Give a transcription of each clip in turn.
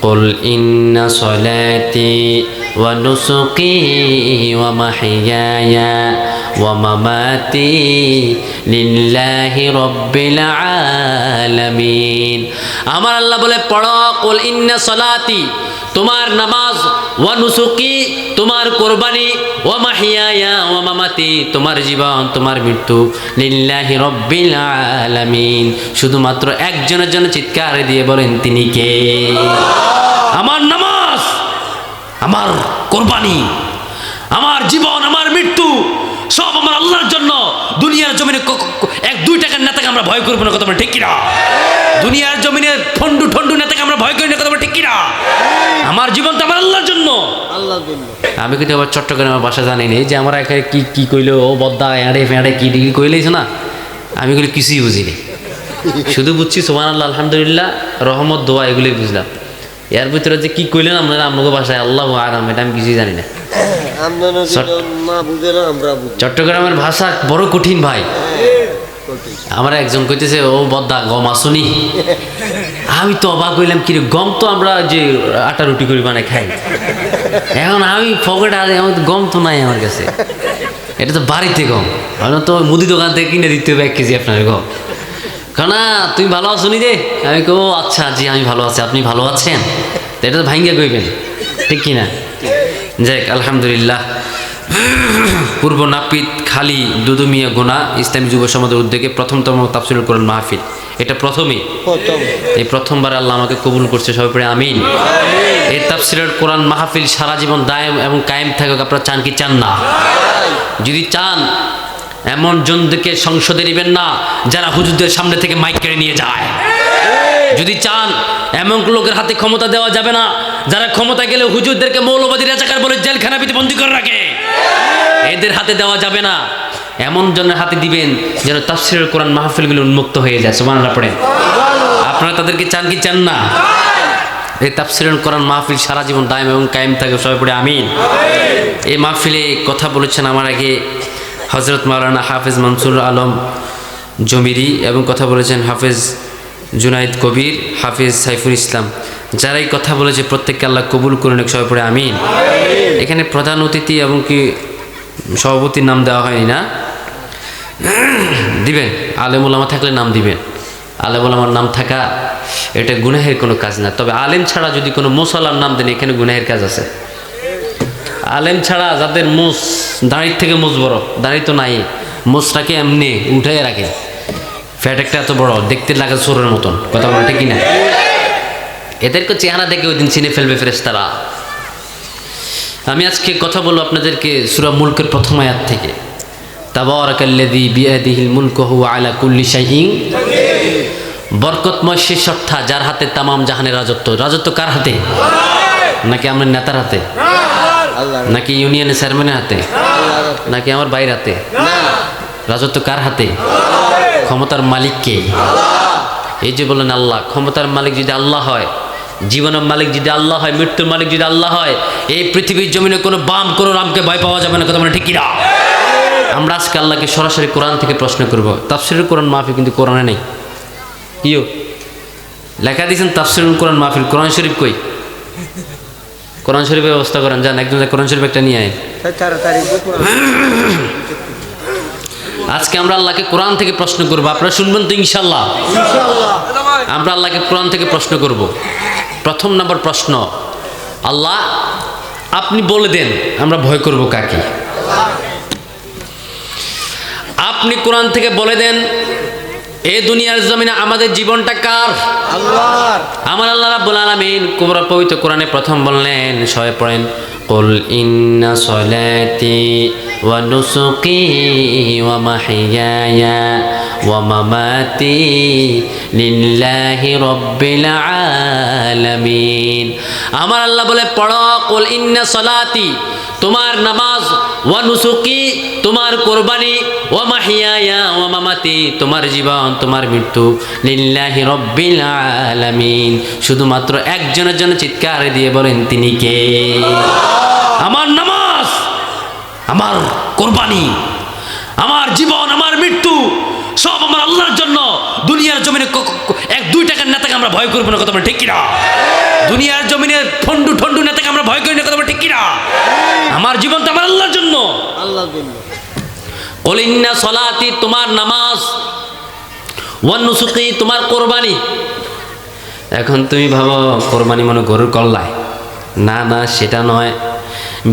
কুল ইন্না সলাতি ওয়া নুসুকি ওয়া মাহইয়ায়া ওয়া মামাতি লিল্লাহি রাব্বিল আলামিন। আমার আল্লাহ বলে পড়ো, কুল ইন্না সলাতি তোমার নামাজ, ওয়া নুসুকি তোমার কোরবানি, ওয়া মাহইয়ায়া ওয়া মামাতি তোমার জীবন তোমার মৃত্যু, লিল্লাহি রাব্বিল আলামিন শুধুমাত্র একজনের জন্য চিৎকার দিয়ে বলেন তিনি কে? আমার নামাজ, আমার কোরবানি, আমার জীবন, আমার মৃত্যু সব আমার আল্লাহর জন্য। দুনিয়ার জমিনে এক দুই টাকার নেতাকে আমরা ভয় করবো না, কথা বলে ঠিক কিনা? দুনিয়ার জমিনে ঠন্ডু নেতাকে আমরা ভয় করি না, কথা বলে ঠিক কিনা? আমার জীবন তো আমার আল্লাহর জন্য। আমি কিন্তু আবার চট্টগ্রামের ভাষা জানি না, যে আমরা এখানে কি কি কইলো, ও বদ্দা এঁড়ে ফেঁড়ে কি ডিগ্রি কইলেছ না, আমি এগুলো কিছুই বুঝিনি। শুধু বুঝছি সুবহানাল্লাহ, আলহামদুলিল্লাহ, রহমত, দোয়া, এগুলোই বুঝলাম। এর ভিতরে যে কি কইলেন আপনারা আপনাকে ভাষায় আল্লাহু আ'লাম, এটা আমি কিছুই জানি না। চট্টগ্রামের ভাষা বড় কঠিন ভাই। আমার একজন কইতেছে, ও বদ্দা গম আসুনি। আমি তো অবাক হইলাম, কি রে গম তো আমরা যে আটা রুটি করে বানাই খাই, এখন আমি পকেটে গম তো নাই আমার কাছে, এটা তো বাড়িতে গম, তো মুদি দোকান থেকে কিনে দিতে হবে 1 কেজি আপনার গম। কারণ তুমি ভালো আছো নি রে? আমি কো আচ্ছা জি আমি ভালো আছি, আপনি ভালো আছেন? তো এটা তো ভাঙ্গিয়া কইবেন, ঠিক কিনা? যাক আলহামদুলিল্লাহ। পূর্ব নাপিত খালি দুদুমিয়া গোনা ইসলামী যুব সমাজের উদ্যোগে প্রথমতম তাফসীরুল কোরআন মাহফিল, এটা প্রথমেই, এই প্রথমবার আল্লাহ আমাকে কবুল করছে, সবাই পড়ে আমিন। এই তাফসীরুল কোরআন মাহফিল সারা জীবন দায়েম এবং কায়েম থাকুক, আপনারা চান কি চান না? যদি চান, এমন জনদেরকে সংসদে নেবেন না যারা হুজুরদের সামনে থেকে মাইক কেড়ে নিয়ে যায়। যদি চান, এমন লোকের হাতে ক্ষমতা দেওয়া যাবে না যারা ক্ষমতা গেলে হুজুরদেরকে মৌলবাদী রাজাকার বলে জেলখানায় বন্দি করে রাখে, এদের হাতে দেওয়া যাবে না। এমন জনের হাতে দিবেন যেন তাফসীরুল কোরআন মাহফিলগুলো উন্মুক্ত হয়ে যায়। সুবহানাল্লাহ পড়েন। আপনারা তাদেরকে চান কি চান না? এই তাফসীরুল কোরআন মাহফিল সারা জীবন দায়েম এবং কায়েম থাকে, সবাই পড়ে আমিন। এই মাহফিলে কথা বলেছেন আমার আগে হযরত মাওলানা হাফেজ মনসুর আলম জমিরি, এবং কথা বলেছেন হাফেজ জুনাইদ কবির, হাফেজ সাইফুল ইসলাম। যারাই কথা বলেছে প্রত্যেককে আল্লাহ কবুল করুন, সবাই পড়ে আমিন। এখানে প্রধান অতিথি এবং কি সভাপতির নাম দেওয়া হয়নি না? দিবেন, আলেম ওলামা থাকলে নাম দিবেন। আলেম ওলামার নাম থাকা এটা গুনাহের কোনো কাজ না, তবে আলেম ছাড়া যদি কোনো মুসল্লার নাম দেন, এখানে গুনাহের কাজ আছে। আলেম ছাড়া যাদের মুস, দাঁড়ির থেকে মুস বড়, দাঁড়ি তো নাই, মুসটাকে এমনি উঠাই রাখে, ফ্যাট একটা এত বড়, দেখতে লাগে সোরের মতন, কথা বলে ঠিক কিনা? এদেরকে চেহারা দেখে ওই দিন চিনে ফেলবে ফেরেশতারা। আমি আজকে কথা বলবো আপনাদেরকে সূরা মুলকের প্রথম আয়াত থেকে। তাবারাকাল্লাযী বিয়াদিহিল মুলকু ওয়া আলা কুল্লি শাইইন, বরকতময় সে সত্তা যার হাতে তামাম জাহানের রাজত্ব। রাজত্ব কার হাতে? নাকি আমার নেতার হাতে? নাকি ইউনিয়নের চেয়ারম্যানের হাতে? নাকি আমার ভাইয়ের হাতে? রাজত্ব কার হাতে? ক্ষমতার মালিক কে? এই যে বলেন আল্লাহ। ক্ষমতার মালিক যদি আল্লাহ হয়, জীবনের মালিক যদি আল্লাহ হয়, মৃত্যুর মালিক যদি আল্লাহ হয়, এই পৃথিবীর জমিনে কোনো বাম কোনো রামকে ভয় পাওয়া যাবে না, কথা বলে ঠিক কিনা? আমরা আজকে আল্লাহকে সরাসরি কোরআন থেকে প্রশ্ন করব। তাফসীরুল কোরআন মাহফিল কিন্তু কোরআনে নেই। কিও লেখা দিয়েছেন তাফসীরুল কোরআন মাহফিল, কোরআন শরীফ কই? কোরআন শরীফের ব্যবস্থা করেন, যান একজন কোরআন শরীফ একটা নিয়ে আয়। আজকে আমরা আল্লাহকে কোরআন থেকে প্রশ্ন করবো, আপনারা শুনবেন তো ইনশাল্লাহ? আমরা আল্লাহকে কোরআন থেকে প্রশ্ন করব। প্রথম নম্বর প্রশ্ন, আল্লাহ আপনি বলে দেন আমরা ভয় করব কাকে? আপনি কোরআন থেকে বলে দেন এই দুনিয়ার জমিনে আমাদের জীবনটা কার? আল্লাহর। আমার আল্লাহ রাব্বুল আলামিন পবিত্র কোরআনে প্রথম বললেন, সবাই পড়েন, কুল ইন্না সলাতি ওয়া নুসুকি ওয়া মাহইয়ায়া ওয়া মামাতি লিল্লাহি রাব্বিল আলামিন। আমার আল্লাহ বলে পড়ো, কুল ইন্না সলাতি তোমার নামাজ, ওয়া নুসুকি তোমার কোরবানি, ওয়া মাহইয়ায়া ওয়া মামাতি তোমার জীবন তোমার মৃত্যু, লিল্লাহি রাব্বিল আলামিন শুধুমাত্র একজনের জন্য চিৎকার দিয়ে বলেন তিনি কে? আমার নামাজ, আমার কোরবানি, আমার জীবন, আমার মৃত্যু সব আমার আল্লাহর জন্য। দুনিয়ার জমিনে এক দুই টাকার নেতাকে আমরা ভয় করবো না, কথা বলে ঠিক কিনা? দুনিয়ার জমিনে ঠন্ডু ঠন্ডু নেতাকে আমরা ভয় করি না, কথা বলে ঠিক কিনা? আমার জীবন তো আমার আল্লাহর জন্য। কলিন্না সলাতি তোমার নামাজ, ওয়ান নুসুকি তোমার কোরবানি। এখন তুমি ভাবো কোরবানি মনে গরুর কল্লায়, না না সেটা নয়।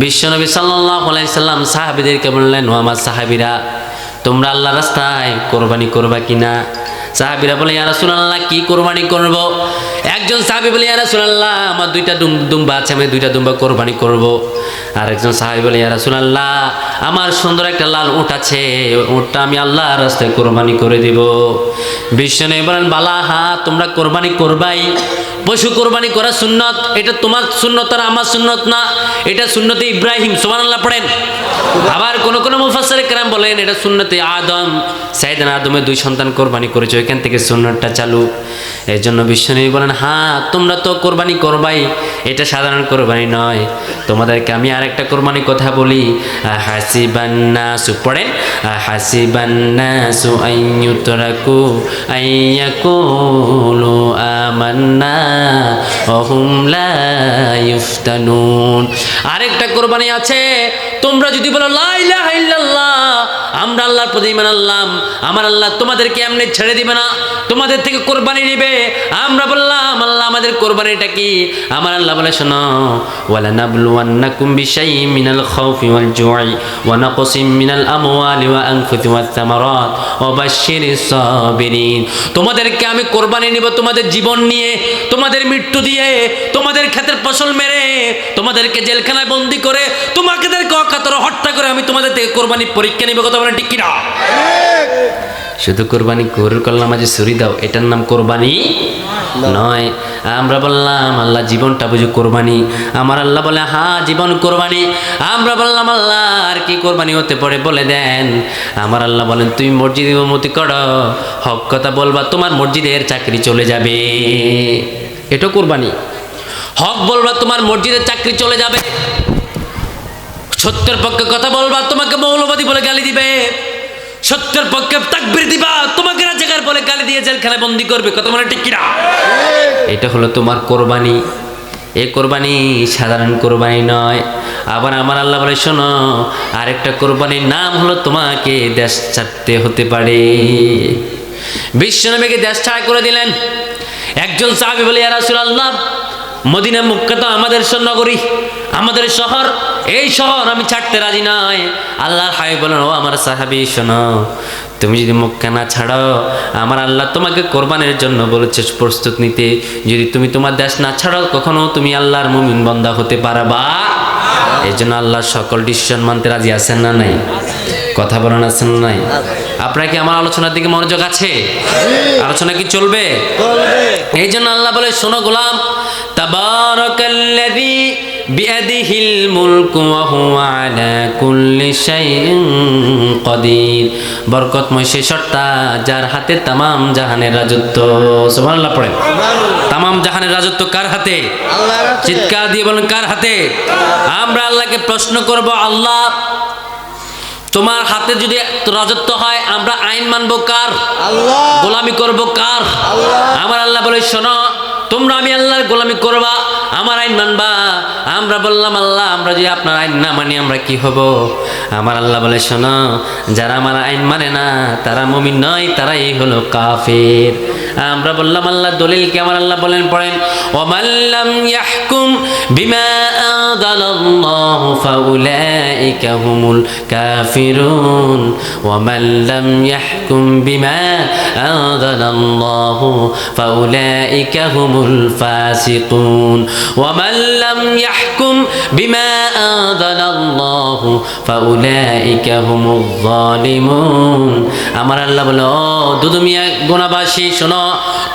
বিশ্বনবী সাল্লাল্লাহু আলাইহি সাল্লাম সাহাবীদেরকে বললেন, ও আমার সাহাবীরা, তোমরা আল্লাহ রাস্তায় কোরবানি করবা কিনা? সাহাবীরা বলে, ইয়া রাসূলুল্লাহ কি কোরবানি করব? একজন সাহাবী বলে, ইয়া রাসূলুল্লাহ আমার দুইটা দুম্বা আছে, আমি দুইটা দুম্বা কোরবানি করব। আর একজন সাহাবী বলে, ইয়া রাসূলুল্লাহ আমার সুন্দর একটা লাল উট আছে, উটটা আমি আল্লাহর রাস্তায় কোরবানি করে দিব। বিশ্বনবী বলেন, বালা হা তোমরা কোরবানি করবাই। পশু কোরবানি করা সুন্নত, এটা তোমার সুন্নত আর আমার সুন্নত না, এটা সুন্নতে ইব্রাহিম, সুবহানাল্লাহ পড়েন। আবার কোন মুফাসসির কেরাম বলেন এটা সুন্নতে আদম, সাইয়েদনা আদমের 2 সন্তান কোরবানি করেছে, ওইখান থেকে সুন্নতটা চালু। এর জন্য বিশ্বনবী বলেন, হ্যাঁ তোমরা তো কোরবানি করবাই, এটা সাধারণ কোরবানি নয়। তোমাদেরকে আমি আরেকটা কোরবানি কথা বলি। হাসিবান নাসু পড়েন, হাসিবান নাসু আইয়ুতরাকু আইয়াকুলু আমান্না ওয়া হুম লা ইফতানুন। আরেকটা কোরবানি আছে, তোমরা যদি বলো লা ইলাহা ইল্লাল্লাহ, আমরা আল্লাহর প্রতি ঈমান আনলাম, আমার আল্লাহ তোমাদেরকে এমনি ছেড়ে দিবে না, তোমাদের থেকে কোরবানি নেবে। আমরা বললাম, আল্লাহ আমাদের কোরবানিটা কি? আমার আল্লাহ বলে, শোনো, ওয়ালা নাবলুওয়ান্নাকুম বিশাইইন মিনাল খাউফি ওয়াল জুই ওয়া নাকসিম মিনাল আমওয়ালি ওয়া আনফুসি ওয়াস সামারাত ওয়া বাশশিরিস সাবিরিন। তোমাদেরকে আমি কোরবানি নিব তোমাদের জীবন নিয়ে, তোমাদের মৃত্যু দিয়ে, তোমাদের ক্ষেতের ফসল মেরে, তোমাদেরকে জেলখানায় বন্দী করে, তোমাদেরকে অকাতরে হত্যা করে আমি তোমাদের থেকে কোরবানি পরীক্ষা নিব। কথা বলেন ঠিক কিনা? শুধু কোরবানি গরুর কল্লা মাঝে ছুরি দাও, এটার নাম কোরবানি নয়। আমরা বললাম আল্লাহ জীবনটা বুঝি কোরবানি? আমার আল্লাহ বলে, হ্যাঁ জীবন কোরবানি। আমরা বললাম আল্লাহ আর কি কোরবানি হতে পারে বলে দেন। আমার আল্লাহ বলেন, তুমি মসজিদে উন্নতি করো, হক কথা বলবা, তোমার মসজিদের চাকরি চলে যাবে, এটা কোরবানি। হক বলবা, তোমার মসজিদের চাকরি চলে যাবে। সত্যের পক্ষে কথা বলবা, তোমাকে মৌলবাদী বলে গালি দিবে। সত্যের পক্ষে তাকবীর দিবা, তোমাকে রাজাকার বলে গালি দিয়ে জেলখানায় বন্দী করবে। কথা মানে ঠিক কিনা? এটা হলো তোমার কোরবানি। এই কোরবানি সাধারণ কোরবানি নয়। আবার আমার আল্লাহ বলে, শোনো, আরেকটা কোরবানির নাম হলো তোমাকে দেশ ছাড়তে হতে পারে। বিশ্বনবীকে দেশ ছাড়া করে দিলেন। একজন সাহাবী বলে, ইয়া রাসূলুল্লাহ মদিনা মক্কা তো আমাদের নগরী, আমাদের শহর, এই শহর আমি ছাড়তে রাজি নয়। আল্লাহর হাবিব বলেন, ও আমার সাহাবী শোনো, তুমি যদি মক্কা না ছাড়ো, আমার আল্লাহ তোমাকে কোরবানির জন্য বলেছে প্রস্তুত নিতে। যদি তুমি তোমার দেশ না ছাড়ো, কখনো তুমি আল্লাহর মুমিন বান্দা হতে পারবা। এই জন্য আল্লাহর সকল ডিসিশন মানতে রাজি আছেন না নাই? কথা বলেন আছেন না নাই? আপনার কি আমার আলোচনার দিকে মনোযোগ আছে? আলোচনা কি চলবে? এই জন্য আল্লাহ বলে, শোনো গোলাম, তাবারাকাল্লাযী বিয়াদিহিল মুলকু ওয়া হুয়া আলা কুল্লি শাইইন কাদির। বরকতময় সেই সত্তা যার হাতে তামাম জাহানের রাজত্ব। সুবহানাল্লাহ পড়েন। তামাম জাহানের রাজত্ব কার হাতে? আল্লাহর হাতে। চিৎকার দিয়ে বলেন, কার হাতে? আমরা আল্লাহকে প্রশ্ন করব, আল্লাহ তোমার হাতে যদি রাজত্ব হয়, আমরা আইন মানব কার? আল্লাহ। গোলামি করব কার? আল্লাহ। আমার আল্লাহ বলে, শোনো, তোমরা আমি আল্লাহর গোলামি করবা, আমার আইন মানবা। আমরা বললাম, আল্লাহ আমরা যদি আপনার আইন না মানি আমরা কি হব? আমার আল্লাহ বলে, শোনো, যারা আমার আইন মানে না তারা মুমিন নয়, তারাই হলো কাফের। আমরা বললাম, আল্লাহ দলিল কি? আমার আল্লাহ বলেন, পড়েন, ওয়ামাল্লাম ইয়াহকুম বিমা আনজালাল্লাহু ফাউলাইকা হুমুল কাফিরুন ওয়ামাল্লাম ইয়াহকুম বিমা আনজালাল্লাহু ফাউলাইকা হুমুল ফাসিকুন ওয়ামাল্লাম ইয়াহকুম বিমা আনজালাল্লাহু ফাউলাইকা হুমুল যালিমুন। আমার আল্লাহ বলে, ও দুদুমিয়া গোনাবাসী, শোনো,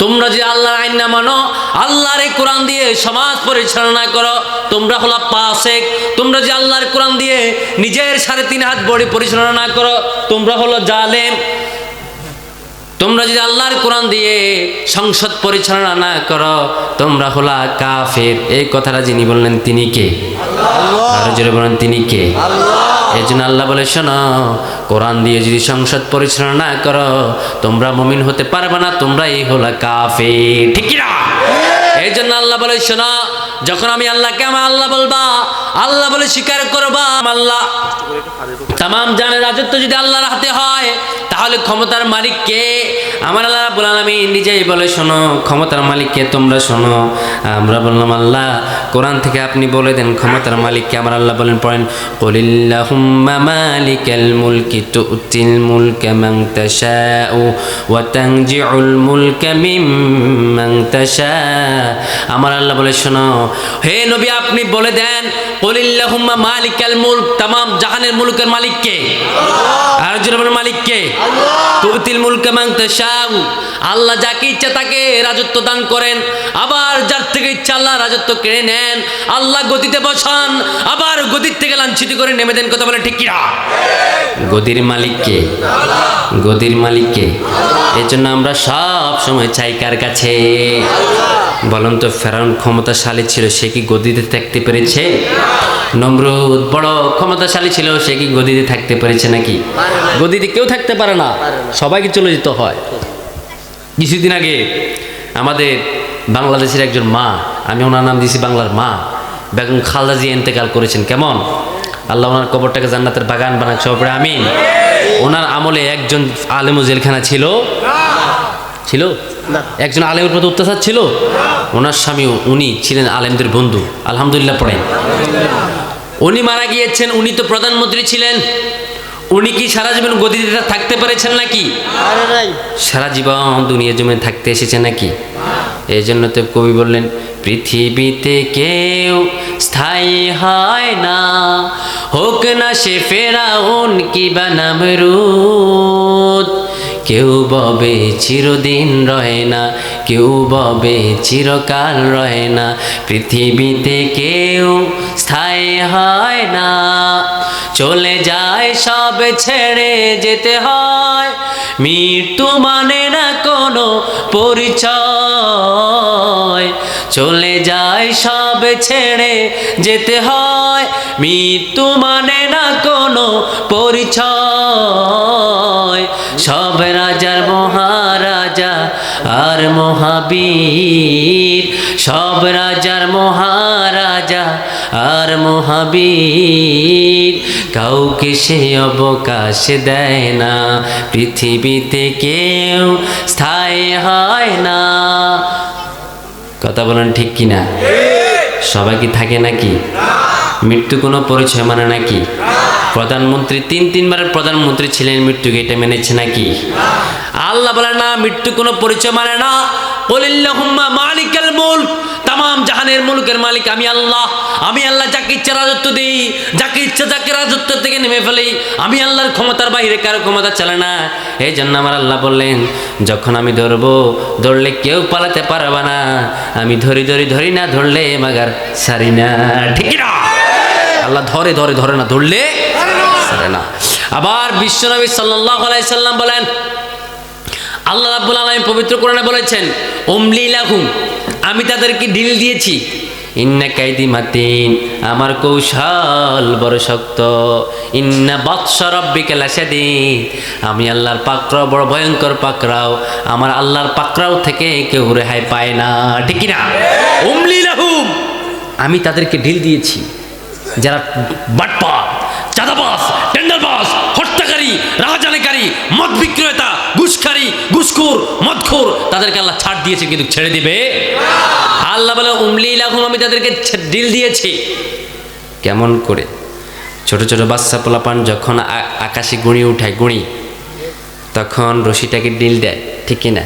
তোমরা যে আল্লাহর আইন না মানো, আল্লাহর এই কোরআন দিয়ে সমাজ পরিচালনা করো, তোমরা হলো ফাসিক। তোমরা যে আল্লাহর কোরআন দিয়ে নিজের 3.5 হাত বড়ি পরিচালনা না করো, তোমরা হলো জালেম। তোমরা যদি আল্লাহর কোরআন দিয়ে সংসদ পরিচালনা না করো, তোমরা হলো কাফের। এই কথাটা যিনি বললেন তিনি কে? আল্লাহ। আরো জোরে বলেন, তিনি কে? আল্লাহ। এই জন্য আল্লাহ বলে, শোনো, কোরআন দিয়ে যদি সংসদ পরিচালনা না করো, তোমরা মুমিন হতে পারবে না, তোমরাই হলো কাফের। ঠিক না? এই জন্য আল্লাহ বলে শোনো, যখন আমি আল্লাহকে আমার আল্লাহ বলবা, আল্লাহ বলে স্বীকার করবা আল্লাহ তামাম জানের রাজত্ব যদি আল্লাহর হাতে হয়, তাহলে ক্ষমতার মালিক কে? আমার আল্লাহ রাব্বুল আলামিন নিজেই বলে শোনো, ক্ষমতার মালিক কে তোমরা শোনো। আমরা বললাম আল্লাহ কোরআন থেকে আপনি বলে দেন ক্ষমতার মালিক কে। আমার আল্লাহ বলেন, পড়েন, কুলিল্লাহুম্মা মালিকাল মুলকি তুতিল মুলকা মান তাশাউ ওয়া তানজিউল মুলকা মিম্মান তাশা। আমার আল্লাহ বলে শোনো, হে নবী আপনি বলে দেন কুলিল্লাহুম্মা মালিকাল মুলক, তামাম জাহানের মুলকের মালিক কে? আর জোরে বলেন মালিক কে? তুতিল মুলকা মান তাশাউ, আল্লাহ যাকে ইচ্ছা তাকে রাজত্ব দান করেন, আবার যার থেকে ইচ্ছা আল্লাহ রাজত্ব কেড়ে নেন। আল্লাহ গদিতে বসান, আবার গদির থেকে লাঞ্ছিত করে নেমে দেন। কথা বলে ঠিক কিনা? গদির মালিক কে? গদির মালিক কে? এই জন্য আমরা সব সময় চাই কার কাছে? বলুন তো, ফেরাউন ক্ষমতাশালী ছিল, সে কি গদিতে থাকতে পেরেছে? নমরুদ বড় ক্ষমতাশালী ছিল, সে কি গদিতে থাকতে পেরেছে নাকি? গদিতে কেউ থাকতে পারে না, সবাইকে চলে যেতে হয়। কিছুদিন আগে আমাদের বাংলাদেশের একজন মা, আমি ওনার নাম দিয়েছি বাংলার মা, বেগম খালেদা জিয়া ইন্তেকাল করেছেন। কেমন? আল্লাহ ওনার কবরটাকে জান্নাতের বাগান বানাক, সবাই আমিন। ওনার আমলে একজন আলেম জেলখানা ছিল? ছিল? একজন আলেমের প্রতি অত্যাচার ছিল? ওনার স্বামী, উনি ছিলেন আলেমদের বন্ধু। আলহামদুলিল্লাহ পড়েন। উনি মারা গিয়েছেন, উনি তো প্রধানমন্ত্রী ছিলেন। উনি কি সারা জীবন গদিতে থাকতে পেরেছেন নাকি? সারা জীবন দুনিয়া জমে থাকতে এসেছেন নাকি? এই জন্য তো কবি বললেন, পৃথিবীতে কেউ স্থায়ী হয় না, হোক না সে ফেরাউন কি বা নমরুদ। কেউ ববে চিরদিন রহে না, কেউ ববে চিরকাল রহে না, পৃথিবীতে কেউ স্থায়ী হয় না। চলে যায় সব ছেড়ে যেতে হয়, মৃত্যু মানে না কোনো পরিচয়। চলে যায় সব ছেড়ে যেতে হয়, মৃত্যু মানে না কোনো পরিচয়। সব রাজার মহারাজা আর মহাবীর, সব রাজার মহারাজা আর মহাবীর, কাউকে সে অবকাশ দেয় না, পৃথিবীতে কেউ স্থায়ী হয় না। কথা বলেন ঠিক কিনা? সবাই কি থাকে নাকি? মৃত্যু কোনো পরিচয় মানে নাকি? প্রধানমন্ত্রী তিনবারের প্রধানমন্ত্রী ছিলেন, মৃত্যুকে এটা মেনেছে নাকি? আল্লাহ বলে না, মৃত্যু কোনো পরিচয় মানে না। কুলিল্লাহুম্মা মালিকাল মুলক, তামাম জাহানের মুলকের মালিক আমি আল্লাহ। আমি আল্লাহ যাকে ইচ্ছা রাজত্ব দিই, যাকে ইচ্ছা যাকে রাজত্ব থেকে নেমে ফেলি। আমি আল্লাহর ক্ষমতার বাইরে কারো ক্ষমতা চলে না। এই জন্য আমার আল্লাহ বললেন, যখন আমি ধরবো, ধরলে কেউ পালাতে পারবে না। আমি ধরি না, ধরলে মাগার সারি না। ঠিক না? আল্লাহ ধরে না, ধরলে সারে না। আবার বিশ্বনবী সাল্লাল্লাহু আলাইহি সাল্লাম বলেন, আল্লাহ রাব্বুল আলামিন পবিত্র কোরআনে বলেছেন, উমলি লাহুম, আমি তাদেরকে ঢিল দিয়েছি। ইন্না কাইদি মাতিন, আমার কৌশল বড় শক্ত। ইন্না বাতশা রাব্বিকা লাশাদীদ, আমি আল্লাহর পাকড়াও বড় ভয়ঙ্কর পাকড়াও। আমার আল্লাহর পাকড়াও থেকে কেউ রেহাই পায় না। ঠিক না? উমলি লাহুম, আমি তাদেরকে ঢিল দিয়েছি। যারা বাটপার, চাঁদাবাজ, টেন্ডারবাজ, হত্যাকারী, রাহাজানিকারী, মদ বিক্রেতা, ঘুষখোর, মদখোর, তাদেরকে আল্লাহ ছাড় দিয়েছে, কিন্তু ছেড়ে দিবে আল্লাহ বলে উমলি লাহুম, আমি তাদেরকে ঢিল দিয়েছি। কেমন করে? ছোট ছোট বাচ্চা পোলাপান যখন আকাশে গুঁড়ি উঠায়, তখন রশিটাকে ঢিল দেয়, ঠিক কিনা?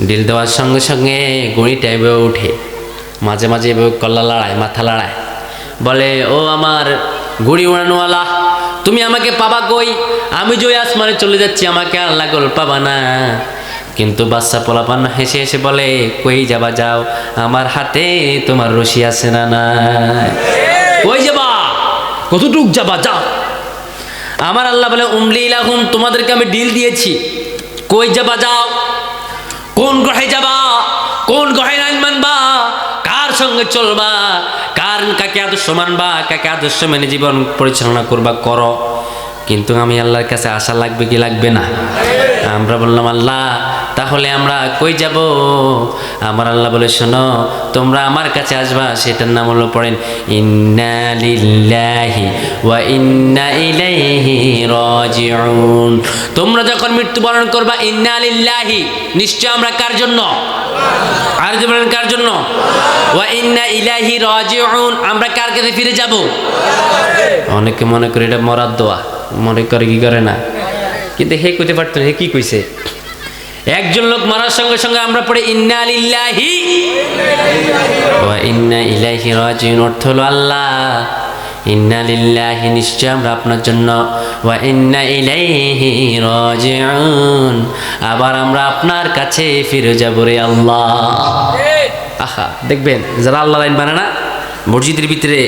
ঢিল দেওয়ার সঙ্গে সঙ্গে গুঁড়িটা এভাবে উঠে, মাঝে মাঝে এভাবে কল্লা লড়ায়, মাথা লড়ায়, বলে ও আমার গুড়ি উড়ানোওয়ালা, তুমি আমাকে পাবা কই? আমি যে আসমানে চলে যাচ্ছি, আমাকে আর লাগল পাবা না। কিন্তু বাচ্চা পোলাপান হেসে হেসে বলে, কই যাবা যাও, আমার হাতে তোমার রশি আছে না নাই? কই যাবা, কতটুক যাবা, যাও। আমার আল্লাহ বলে উমলি লাহুম, তোমাদেরকে আমি ডিল দিয়েছি, কই যাবা যাও। কোন গ্রহে যাবা, কোন গ্রহের আইন মানবা, কার সঙ্গে চলবা, কাকে আদর্শ মানবা, কাকে আদর্শ মেনে জীবন পরিচালনা করবা, করো। কিন্তু আমি আল্লাহর কাছে আশা লাগবে কি লাগবে না? আমরা বললাম, আল্লাহ তাহলে আমরা কই যাব? আমার আল্লাহ বলে শোনো, তোমরা আমার কাছে আসবা, সেটার নাম হলো পড়েন ইন্না লিল্লাহি ওয়া ইন্না ইলাইহি রাজিউন। তোমরা যখন মৃত্যুবরণ করবা, ইন্না লিল্লাহি, নিশ্চয় আমরা কার জন্য? আর যে বলেন কার জন্য? ওয়া ইন্না ইলাইহি রাজিউন, আমরা কার কাছে ফিরে যাব? অনেকে মনে করে এটা মরার দোয়া, মনে করে কি করে না, কিন্তু হে কইতে পারতো না, হে কি কইছে? একজন লোক মারার সঙ্গে সঙ্গে আমরা পড়ে ইন্না লিল্লাহি ওয়া ইন্না ইলাইহি রাজিউন, অর্থ হলো আল্লাহ ইন্না লিল্লাহি, নিশ্চয় আমরা আপনার জন্য, ওয়া ইন্না ইলাইহি রাজিউন, আবার আমরা আপনার কাছে ফিরে যাব রে আল্লাহ। আহা, দেখবেন যারা আল্লাহ লাইন মানে না, মসজিদের ভিতরে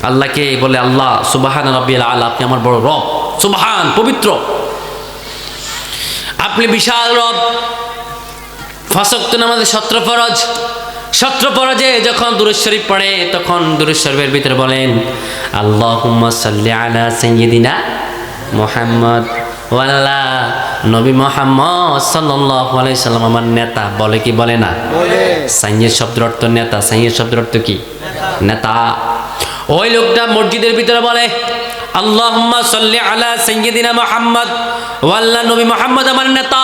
আল্লাহকে বলে আল্লাহ সুবহান রাব্বিয়াল আলা, আপনি আমার বড় রব, সুবহান পবিত্র, আপনি বিশাল রব। পাঁচ ওয়াক্ত নামাজে 17 ফরজ, 17 ফরজে যখন দুরূদ শরীফ পড়ে, তখন দুরূদ শরীফের ভিতরে বলেন আল্লাহুম্মা সাল্লি আলা সাইয়্যিদিনা মুহাম্মদ, ও আল্লাহ নবী মুহাম্মদ সাল্লাল্লাহু আলাইহি সাল্লাম আমার নেতা। বলে কি বলে না? সাইয়্যিদ শব্দের অর্থ নেতা। সাইয়্যিদ শব্দের অর্থ কি? নেতা। ওই লোকটা মসজিদের ভিতরে বলে আল্লাহুম্মা সাল্লি আলা সাইয়্যিদিনা মুহাম্মদ, ও আল্লাহ নবী মুহাম্মদ আমার নেতা।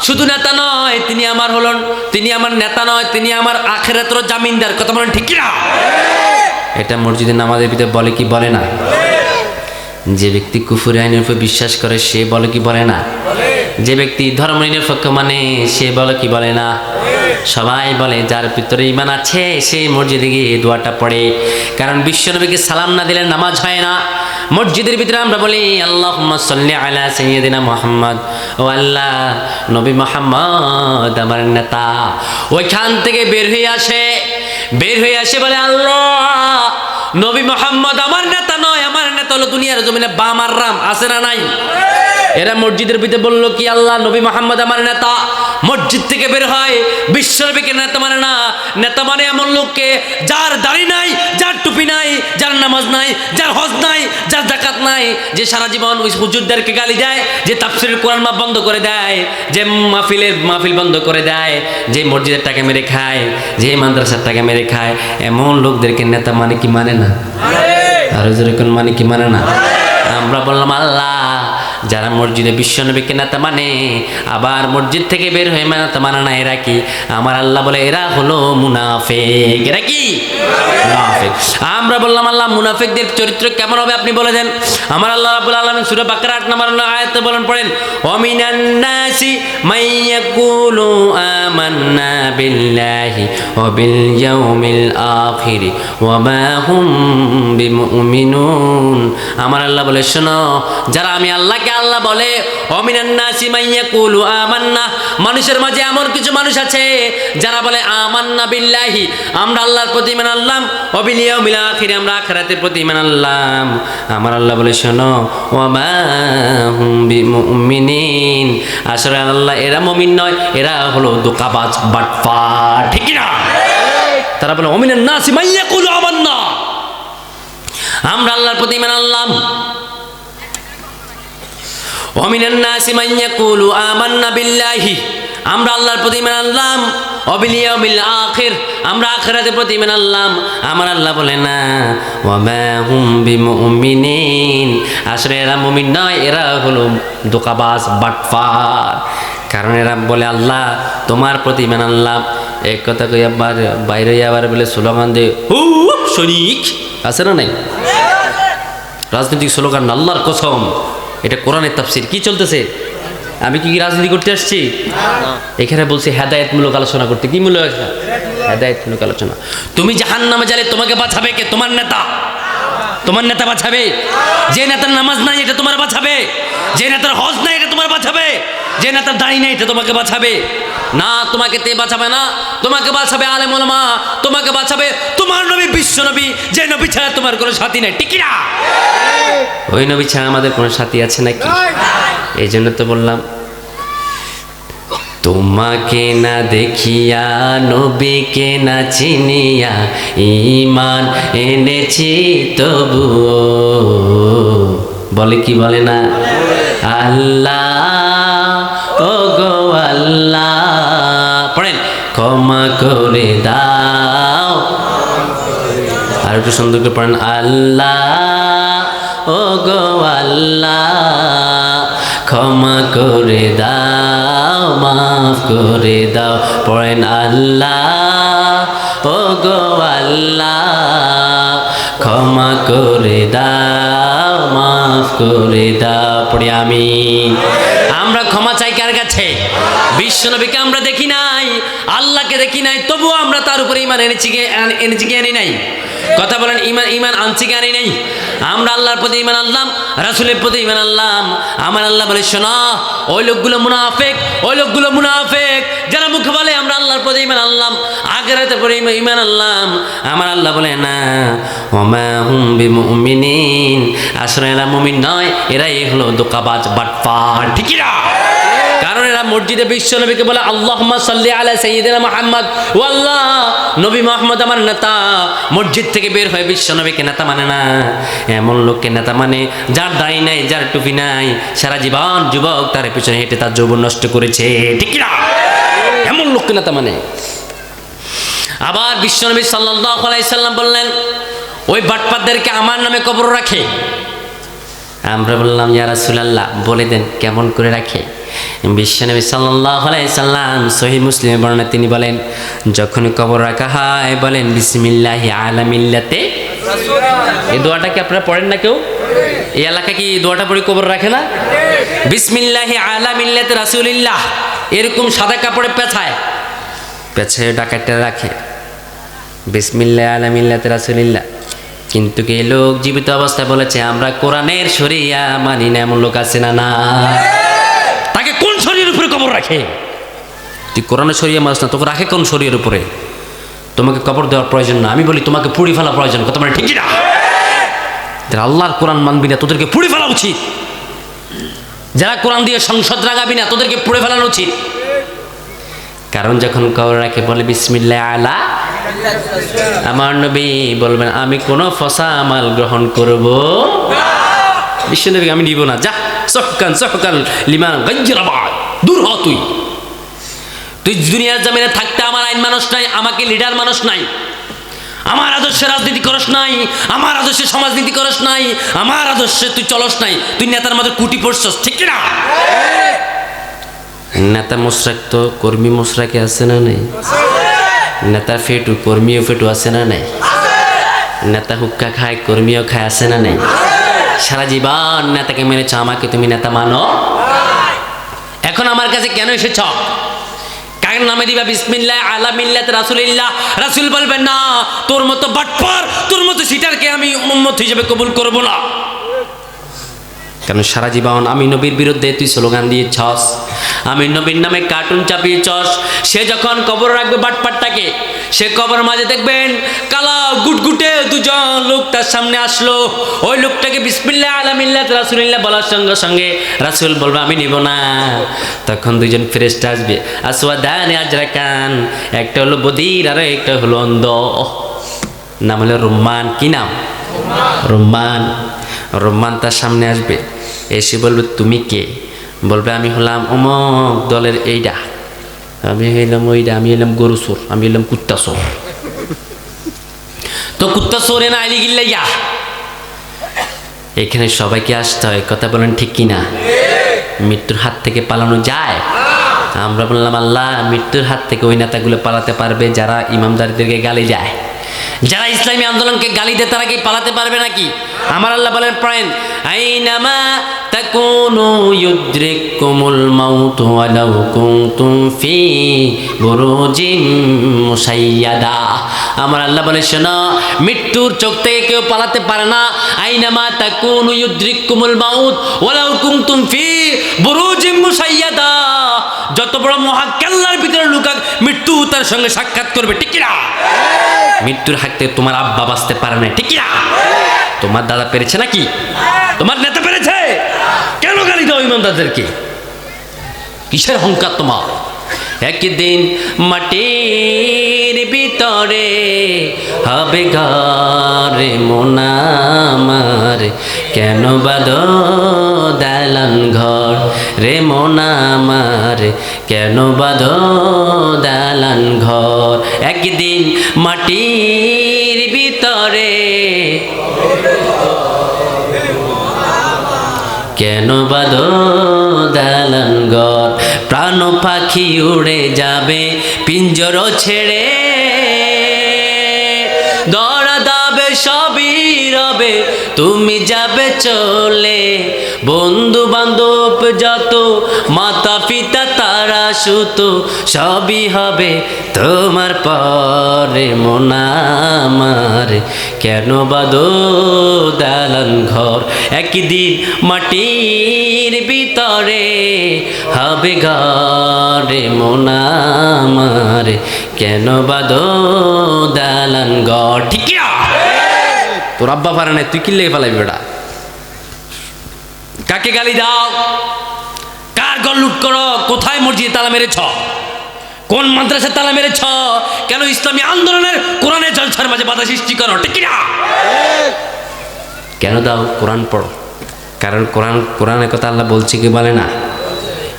শুধু নেতা নয়, তিনি আমার হলেন, তিনি আমার নেতা নয়, তিনি আমার আখিরাতের জামিনদার। কথা বলেন ঠিক কি না? এটা মসজিদের নামাজের ভিতরে বলে কি বলে না? যে ব্যক্তি কুফরি আইনের উপর বিশ্বাস করে সে বলে কি বলে না? যে ব্যক্তি ধর্ম নিরপেক্ষ মানে সে বলে কি বলে না? সবাই বলে যার ভিতরে ঈমান আছে সে মসজিদে গিয়ে এই দোয়াটা পড়ে, কারণ বিশ্বনবীকে সালাম না দিলে নামাজ হয় না। মসজিদের ভিতরে আমরা বলি আল্লাহুম্মা সাল্লি আলা সাইয়্যিদিনা মুহাম্মদ, ও আল্লাহ নবী মুহাম্মদ আমার নেতা। ওইখান থেকে বের হয়ে আসে বলে আল্লাহ নবী মুহাম্মদ আমার নেতা নয়, আমার নেতা হলো দুনিয়ার জমিনে বাম আর রাম, আছে না নাই? এরা মসজিদের ভিতরে বললো কি আল্লাহ নবী মুহাম্মদ আমার নেতা। মসজিদ থেকে বের হয়, বিশ্বনবীকে নেতা মানে না। নেতা মানে এমন লোককে যার দাড়ি নাই, যার টুপি নাই, যার নামাজ নাই, যার হজ নাই, যার যাকাত নাই, যে সারা জীবন ওই হুজুরদেরকে গালি দেয়, যে তাফসীরের কোরআন মাহফিল বন্ধ করে দেয়, যে মাহফিল বন্ধ করে দেয়, যে মসজিদের টাকা মেরে খায়, যে মাদ্রাসার টাকা মেরে খায়, এমন লোকদেরকে নেতা মানে কি মানে না? আর যেরকম মানে কি মানে না? আমরা বললাম আল্লাহ যারা মসজিদে বিশ্বনবীকে নেতা মানে আবার মসজিদ থেকে বের হয়ে নেতা মানে না, এরা কি? আমার আল্লাহ বলে এরা হলো মুনাফিক। এরা কি? মুনাফিক। আমরা বললাম আল্লাহ মুনাফিকদের চরিত্র কেমন হবে আপনি বলে দেন। আমার আল্লাহ রাব্বুল আলামিন সূরা বাকারা 8 নম্বর আয়াতে বলেন পড়েন ওয়া মিনান নাসি মান ইয়াকুলু আমান্না বিল্লাহি ওয়া বিল ইয়াউমিল আখির ওয়া মা হুম বিমুমিনুন। আমার আল্লাহ বলে শোনো, যারা আমি আল্লাহকে আল্লাহ বলে, অমিনান নাসি মান ইয়াকুলু আমান্না, মানুষের মাঝে এমন কিছু মানুষ আছে যারা বলে আমান্না বিল্লাহি, আমরা আল্লাহর প্রতি ঈমান আনলাম, ওয়া বিল ইয়াউমিল আখির, আমরা আখিরাতের প্রতি ঈমান আনলাম। আমার আল্লাহ বলে শোনো, ওয়া মা হুম বিমুমিনিন, আসলে আল্লাহ এরা মুমিন নয়, এরা হলো ধোঁকাবাজ বাটপার। ঠিক কি না? তারা বলে অমিনান নাসি মান ইয়াকুলু আমান্না, আমরা আল্লাহর প্রতি ঈমান আনলাম। ওয়ামিনান নাসি মান ইয়াকুলু আমান্না বিল্লাহি, আমরা আল্লাহর প্রতি ঈমান আনলাম, ওয়া বিল ইয়াউমিল আখির, আমরা আখিরাতের প্রতি ঈমান আনলাম। আমার আল্লাহ বলে না ওয়া মা হুম বিমুমিনিন, আসলে এরা মুমিন নয়, এরা হলো ধোঁকাবাজ বাটপার। কারণ এরা বলে আল্লাহ তোমার প্রতি ঈমান আনলাম, এক কথা কই আবার বাইরে আবার বলে স্লোগান দে হু শরীক, আছে না নাই? রাজনৈতিক স্লোগান, আল্লাহর কসম, এটা কোরআনের তাফসীর। কি চলতেছে? আমি কি রাজনীতি করতে আসছি? এখানে বলছি হেদায়েতমূলক আলোচনা করতে। কি মূলক? হেদায়েতমূলক আলোচনা। তুমি জাহান্নামে গেলে তোমাকে বাঁচাবে কে? তোমার নেতা। তোমার নেতা বাঁচাবে। যে নেতার নামাজ নাই এটা তোমার বাঁচাবে, যে নেতার হজ নাই এটা তোমার বাঁচাবে, যে নেতার দাড়ি নাই এটা তোমাকে বাঁচাবে না। তোমাকে তে বাঁচাবে না, তোমাকে বাঁচাবে আলেম ওলামা, তোমাকে বাঁচাবে তোমার নবী বিশ্ব নবী, যে নবী ছাড়া তোমার কোনো সাথী নাই। ঠিক না? ওই নবী ছাড়া আমাদের কোনো সাথী আছে নাকি? এই জন্য তো বললাম তোমাকে না দেখিয়া নবীকে না চিনিয়া ঈমান এনেছি তবু। বলে কি বলে না? আল্লাহ ও গো আল্লাহ, পড়েন ক্ষমা করে দাও, আর একটু সুন্দর করে পড়েন আল্লাহ ও গো আল্লাহ ক্ষমা করে দাও, মাফ করে দাও, পড়েন আল্লাহ ও গো আল্লাহ ক্ষমা করে দাও, মাফ করে দাও, পড়ি আমিন। আমরা ক্ষমা চাই কার কাছে? বিশ্বনবীকে আমরা দেখি নাই, আল্লাহকে দেখি নাই, তবুও আমরা তার উপরে ঈমান এনেছি কি আনি নাই? কথা বলেন, ঈমান আনছি কি আনি নাই? আমরা আল্লাহর প্রতি ঈমান আনলাম, রাসূলের প্রতি ঈমান আনলাম। আমার আল্লাহ বলে শোনো, ওই লোকগুলো মুনাফিক যারা মুখে বলে আমরা আল্লাহর প্রতি ঈমান আনলাম, আখিরাতের প্রতি ঈমান আনলাম। আমার আল্লাহ বলে না, ওমা হুম বিমুমিনিন, আসলে এরা মুমিন নয়, এরাই হলো দোকাবাজ, বাটপার, ঠিক না? কারণ এরা মসজিদে বিশ্বনবীকে বলে আল্লাহুম্মা সাল্লি আলা সাইয়্যিদিনা মুহাম্মদ, ও আল্লাহ নবী মুহাম্মদ আমার নেতা। মসজিদ থেকে বের হয়ে বিশ্বনবীকে নেতা মানে না। এমন লোককে নেতা মানে যার দাড়ি নাই, যার টুপি নাই, সারা জীবন যুবক তার পিছনে হেঁটে তার যৌবন নষ্ট করেছে, ঠিক না? এমন লোককে নেতা মানে। আবার বিশ্বনবী সাল্লাল্লাহু আলাইহি সাল্লাম বললেন, ওই বাটপারদেরকে আমার নামে কবর রাখে। আমরা বললাম ইয়া রাসূলুল্লাহ বলে দেন কেমন করে রাখে? বিশ্বনবী সাল্লাল্লাহু আলাইহি সাল্লাম সহিহ মুসলিমে বর্ণনা তিনি বলেন, যখন কবর রাখা হয় বলেন বিসমিল্লাহি আলা মিল্লাতে রাসূলিল্লাহ। এই দোয়াটা কি আপনারা পড়েন না কেউ? এই এলাকায় কি দোয়াটা পড়ে কবর রাখে না? বিসমিল্লাহি আলা মিল্লাতে রাসূলিল্লাহ, এরকম সাদা কাপড়ে পেছায় ডাকাতটা রাখে বিসমিল্লাহি আলা মিল্লাতে রাসূলিল্লাহ। কিন্তু কি লোক জীবিত অবস্থায় বলেছে আমরা কোরআনের শরিয়া মানি না, এমন লোক আছে না? না। তাকে কোন শরীরের উপরে কবর রাখে? তুই কোরআনের শরিয়া মানিস না, তোকে রাখে কোন শরীরের উপরে? তোমাকে কবর দেওয়ার প্রয়োজন না, আমি বলি তোমাকে পুড়ি ফেলা প্রয়োজন। কথা মানে ঠিক না? আল্লাহর কোরআন মানবি না, তোদেরকে পুড়ি ফেলা উচিত। যারা কোরআন দিয়ে সংসদ লাগাবি না, তোদেরকে পুড়ে ফেলানো উচিত। কারণ যখন কবর রাখে বলে বিসমিল্লাহ আলা, আমার নবী বলবেন আমি কোনো ফসা আমাল গ্রহণ করব না। বিশ্বনবী আমি নিব না, যা সহকান লিমান গাজ্জারাবাদ, দূর হ তুই দুনিয়ার জমিনে থাকতে আমার আইন মানুষ নাই, আমাকে লিডার মানুষ নাই, আমার আদর্শে রাজনীতি করস নাই, আমার আদর্শে সমাজনীতি করস নাই, আমার আদর্শে তুই চলস নাই, তুই নেতার মধ্যে কুটি পড়ছস, ঠিক না? নেতা মোশরাক তো কর্মী মোশরাকে আছে না নেই? নেতা ফেটু কর্মীও ফেটু আছে না নাই? নেতা হুক্কা খায় কর্মীও খায় আছে না নাই? সারা জীবন নেতাকে মেনেছ, আমাকে তুমি নেতা মানো। এখন আমার কাছে কেন এসেছ? কার নামে দিবা বিসমিল্লাহ আলা মিল্লাত রাসূলিল্লাহ? রাসূল বলবেন না তোর মতো বাটপার, তোর মতো সিটারকে আমি উম্মত হিসেবে কবুল করব না। কারণ সারা জীবন আমি নবীর বিরুদ্ধে তুই স্লোগান দিয়েছস, আমি নবীর নামে কার্টুন চাপিয়েছস। সে যখন কবর রাখবে বাটপারটাকে, সে কবর মাঝে দেখবেন কালা গুটগুটে দুজন লোক তার সামনে আসলো। ওই লোকটাকে বিসমিল্লাহ আলা মিল্লাত রাসূলিল্লাহ বলার সঙ্গে সঙ্গে রাসূল বলবে আমি নিব না। তখন দুজন ফেরেশতা আসবে, আসওয়াদানে আজরাকান, একটা হলো বদির আর একটা হলো অন্ধ, নাম হলো রুম্মান। কি নাম? রুম্মান। রুম্মান তার সামনে আসবে, এসে বলবে তুমি কে? বলবে আমি হলাম অমুক দলের এইটা, আমি হইলাম ওইটা, আমি হইলাম গরু চোর, আমি হইলাম কুত্তা চোর। তো কুত্তা চোরে না আইলি গিল্লাইয়া, এখানে সবাইকে আসতে হয়। কথা বলেন ঠিক কিনা? মৃত্যুর হাত থেকে পালানো যায়? আমরা বললাম আল্লাহ মৃত্যুর হাত থেকে ওই নেতাগুলো পালাতে পারবে যারা ইমামদারদেরকে গালি যায়, যারা ইসলামী আন্দোলনকে গালি দেয়, তারা কি পালাতে পারবে নাকি? আমার আল্লাহ বলেন পড়েন আইনামা তাকুনু ইউদরিকুমুল মাউত ওয়ালাউ কুনতুম ফি বুরুজিম মুসাইয়াদা। আমার আল্লাহ বলে শোনো, মৃত্যুর চোখ থেকে কেউ পালাতে পারে না। আইনামা তাকুনু ইউদরিকুমুল মাউত ওয়ালাউ কুনতুম ফি বুরুজিম মুসাইয়াদা, যত বড় মহাকাল্লার ভিতরে লুকাক মৃত্যু তার সঙ্গে সাক্ষাৎ করবে, ঠিক না? মৃত্যুর হাত থেকে তোমার আব্বা বাঁচতে পারে না, ঠিক না? তোমার দাদা পেরেছে নাকি? তোমার নেতা পেরেছে? কেন গালি দাও ইমামদারদেরকে? কিসের অহংকার তোমার? একদিন মাটির ভিতরে হবে ঘরে মোনামার, কেন বাঁধো দালান ঘর রে মোনামার, কেন বাঁধো দালান ঘর একদিন মাটির ভিতরে কেন বাঁধো দালান ঘর প্রাণ পাখি উড়ে যাবে পিঞ্জর ছেড়ে দড়া দাবে সবই রবে তুমি যাবে চলে বন্ধু বান্ধব যত মাতা পিতা তারা সুত সবই হবে তোমার পরে মন আমার কেন বাঁধো দালান ঘর একদিন মাটির ভিতরে হবে ঘরে মন আমার কেন বাঁধো দালান ঘর ঠিক না তোর আব্বা পারে না তুই কি লেগে ফেলাবি বেটা কাকে গালি দাও কার ঘর লুট করো কোথায় মসজিদে তালা মেরেছ কোন মাদ্রাসায় তালা মেরেছ কেন ইসলামী আন্দোলনের কোরআনের জলসার মাঝে বাধা সৃষ্টি করো ঠিক না কেন দাও কোরআন পড়ো কারণ কোরআনের কথা আল্লাহ বলছে কি বলে না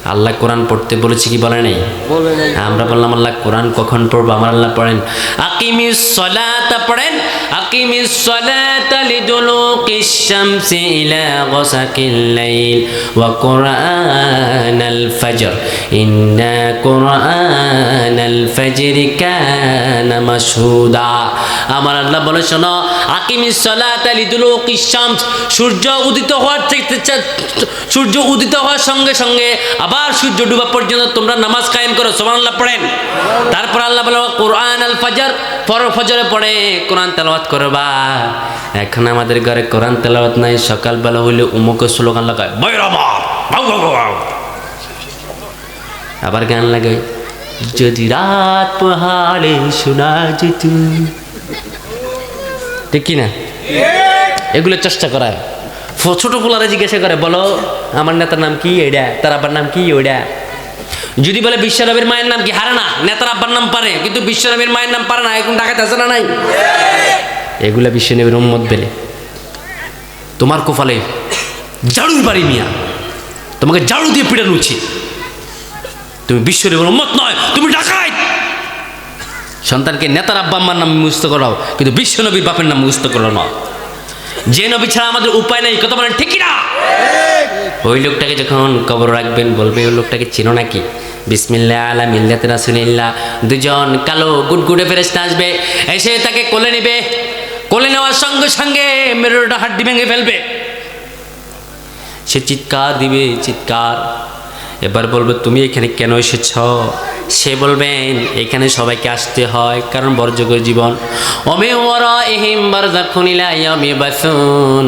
আল্লাহ কোরআন পড়তে বলেছে কি বলে নাই আমরা বললাম আল্লাহ কোরআন কখন পড়বো আমার আল্লাহ পড়েন আকিমিস সালাতা পড়েন আকিমিস সালাতা লিদুলুকিশ শামসি ইলা গাসাকিল লাইল ওয়া কুরআনাল ফজর ইন্না কুরআনাল ফজরি কানা মাশহুদা আমার আল্লাহ বলে শোনো আকিমিস সালাতা লিদুলুকিশ শামস সূর্য উদিত হওয়ার সঙ্গে সঙ্গে আবার সূর্য ডুবা পর্যন্ত তোমরা নামাজ কায়েম করো সুবহানাল্লাহ পড়েন তারপর আল্লাহ বলে কোরআন আল ফজর ফজরে পড়ে কোরআন তেলাওয়াত করবা এখন আমাদের ঘরে কোরআন তেলাওয়াত নাই সকালবেলা হইলে উমুকে স্লোগান লাগায় বৈরবা আবার গান লাগে যদি রাত পাহাড়ে শোনা যেত ঠিক কি না এগুলো চেষ্টা করায় ছোট পোলারা জিজ্ঞাসা করে বলো আমার নেতার নাম কি এটা তার আব্বার নাম কি ওইটা যদি বলে বিশ্বনবীর মায়ের নাম কি হারে না নেতার আব্বার নাম পারে কিন্তু বিশ্বনবীর মায়ের নাম পারে না এখন ঢাকাতে আছে না নাই এগুলা বিশ্বনবীর উম্মত বেলে তোমার কোফালে ঝাড়ুর বাড়ি মিয়া তোমাকে ঝাড়ু দিয়ে পিটানো উচিত তুমি বিশ্বনবীর উম্মত নয় তুমি ডাকাইত সন্তানকে নেতার আব্বা আম্মার নাম মুখস্থ করাও কিন্তু বিশ্বনবীর বাপের নাম মুখস্থ করো না যে নবী ছাড়া আমাদের উপায় নেই কত বলেন ঠিক না ওই লোকটাকে যখন কবর রাখবেন বলবে ওই লোকটাকে চিনো নাকি বিসমিল্লাহ আলা মিল্লাতি রাসূলিল্লাহ দুজন কালো গুডগুডে ফেরেশতা আসবে এসে তাকে কোলে নেবে কোলে নেওয়ার সঙ্গে সঙ্গে মেরুদণ্ডটা হাড্ডি ভেঙে ফেলবে সে চিৎকার দিবে চিৎকার এবার বলবে তুমি এখানে কেন এসেছ সে বলবেন এখানে সবাইকে আসতে হয় কারণ বর্জগর জীবন ওমে ওরা এহিম বারযাখুন ইলা ইয়াউমি বাসুন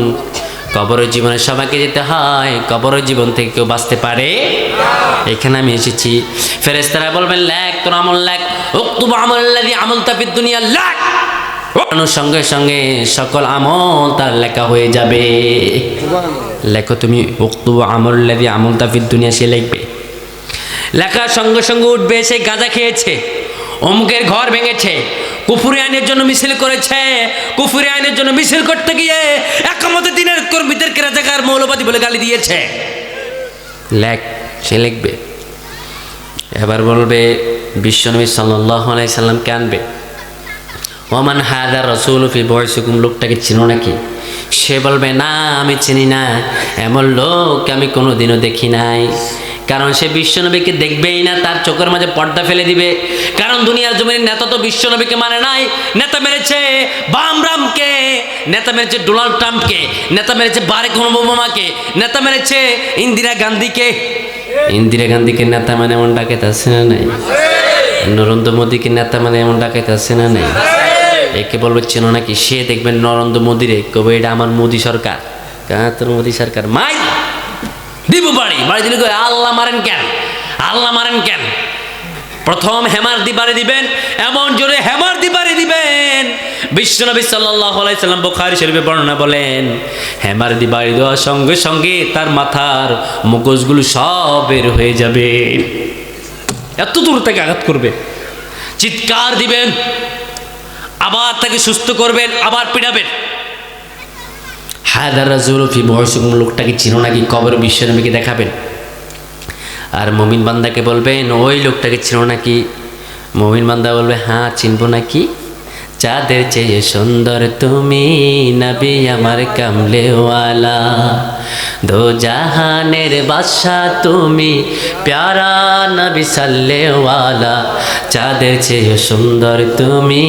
কবরের জীবনে সবাইকে যেতে হয় কবরের জীবন থেকে কেউ বাঁচতে পারে এখানে আমি এসেছি ফেরেশতারা বলবেন লেখ তোর আমল লেখ উকতুব আমাল্লাযী আমলতা ফিদ দুনিয়া লেখ সঙ্গে সঙ্গে সকল আমল তার লেখা হয়ে যাবে লেখো তুমি উকতুব আমাল্লাযী আমলতা ফিদ দুনিয়া সে লিখবে লেখার সঙ্গে সঙ্গে উঠবে সে গাঁজা খেয়েছে অমুকের ঘর ভেঙেছে কুফরি আইনের জন্য মিছিল করেছে কুফরি আইনের জন্য মিছিল করতে গিয়ে একামতে দিনের কর্মীদেরকে রাজাকার মৌলবাদী বলে গালি দিয়েছে লেখ সে লিখবে এবার বলবে বিশ্বনবী সাল্লাল্লাহু আলাইহি সাল্লামকে আনবে ওমান হাদা রাসূল ফি বয়সিকুম লোকটাকে চিনো নাকি সে বলবে না আমি চিনি না এমন লোক আমি কোনোদিনও দেখি নাই কারণ সে বিশ্বনবীকে দেখবেই না তার চোখের মাঝে পর্দা ফেলে দিবে কারণ দুনিয়ার জমিনের নেতা তো বিশ্বনবীকে মানে নাই নেতা মেরেছে বামরামকে নেতা মেরেছে ডোনাল্ড ট্রাম্পকে নেতা মেরেছে বারাক ওবামাকে নেতা মেরেছে ইন্দিরা গান্ধীকে নেতা মানে এমন ডাকাইতে আছে না নাই নরেন্দ্র মোদীকে নেতা মানে এমন ডাকাইতে আছে না নাই একে বলবে চেনো নাকি সে দেখবেন নরেন্দ্র মোদীরে কবে এটা আমার মোদী সরকার কাহা তোর মোদী সরকার মাই দিব বাড়ি দিলে আল্লাহ মারেন কেন প্রথম হেমার দি বাড়ি দিবেন এমন জোরে হেমার দি বাড়ি দিবেন বিশ্বনবী সাল্লাল্লাহু আলাইহি সাল্লাম বুখারী শরীফে বর্ণনা বলেন হেমার দি বাড়ি দেওয়ার সঙ্গে সঙ্গে তার মাথার মুখোশগুলো সব বের হয়ে যাবে এত দূর থেকে আঘাত করবে চিৎকার দিবেন আবার তাকে সুস্থ করবেন আবার পিটাবেন হাদার রাজুল ফি বয়সিকুম লোকটাকে চিনো নাকি কবর বিশ্বনবীকে দেখাবেন আর মুমিন বান্দাকে বলবেন ওই লোকটাকে চিনো নাকি? মুমিন বান্দা বলবে হ্যাঁ চিনবো নাকি? চাঁদের চেয়ে সুন্দর তুমি নবী আমার কামলেওয়ালা, দো জাহানের বাদশা তুমি প্যারা নবী সাল্লেওয়ালা, চাঁদের চেয়ে সুন্দর তুমি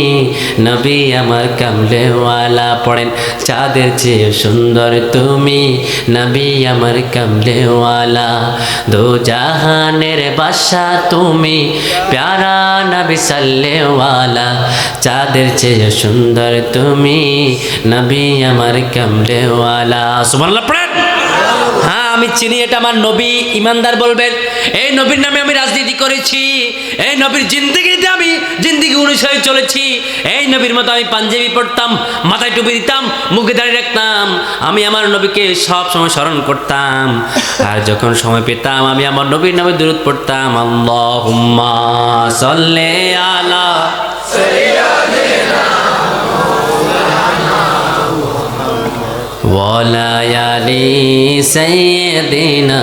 নবী আমার কামলেওয়ালা। পড়েন, চাঁদের চেয়ে সুন্দর তুমি নবী আমার কামলেওয়ালা, দো জাহানের বাদশা তুমি প্যারা নবী সাল্লেওয়ালা, চাঁদের চেয়ে সুন্দর তুমি নবী আমার কামলেওয়ালা। সুবহানাল্লাহ পড়েন। হ্যাঁ আমি চিনি, এটা আমার নবী। ইমানদার বলবেন এই নবীর নামে আমি রাজনীতি করেছি, এই নবীর জিন্দেগিতে আমি জিন্দেগি অনুসারে চলেছি, এই নবীর মতো আমি পাঞ্জাবি পড়তাম, মাথায় টুপি দিতাম, মুখে দাঁড়িয়ে রাখতাম, আমি আমার নবীকে সব সময় স্মরণ করতাম, আর যখন সময় পেতাম আমি আমার নবীর নামে দুরূদ পড়তাম। আল্লাহুম্মা সাল্লি আলা ওয়ালা আলি সাইয়্যিদিনা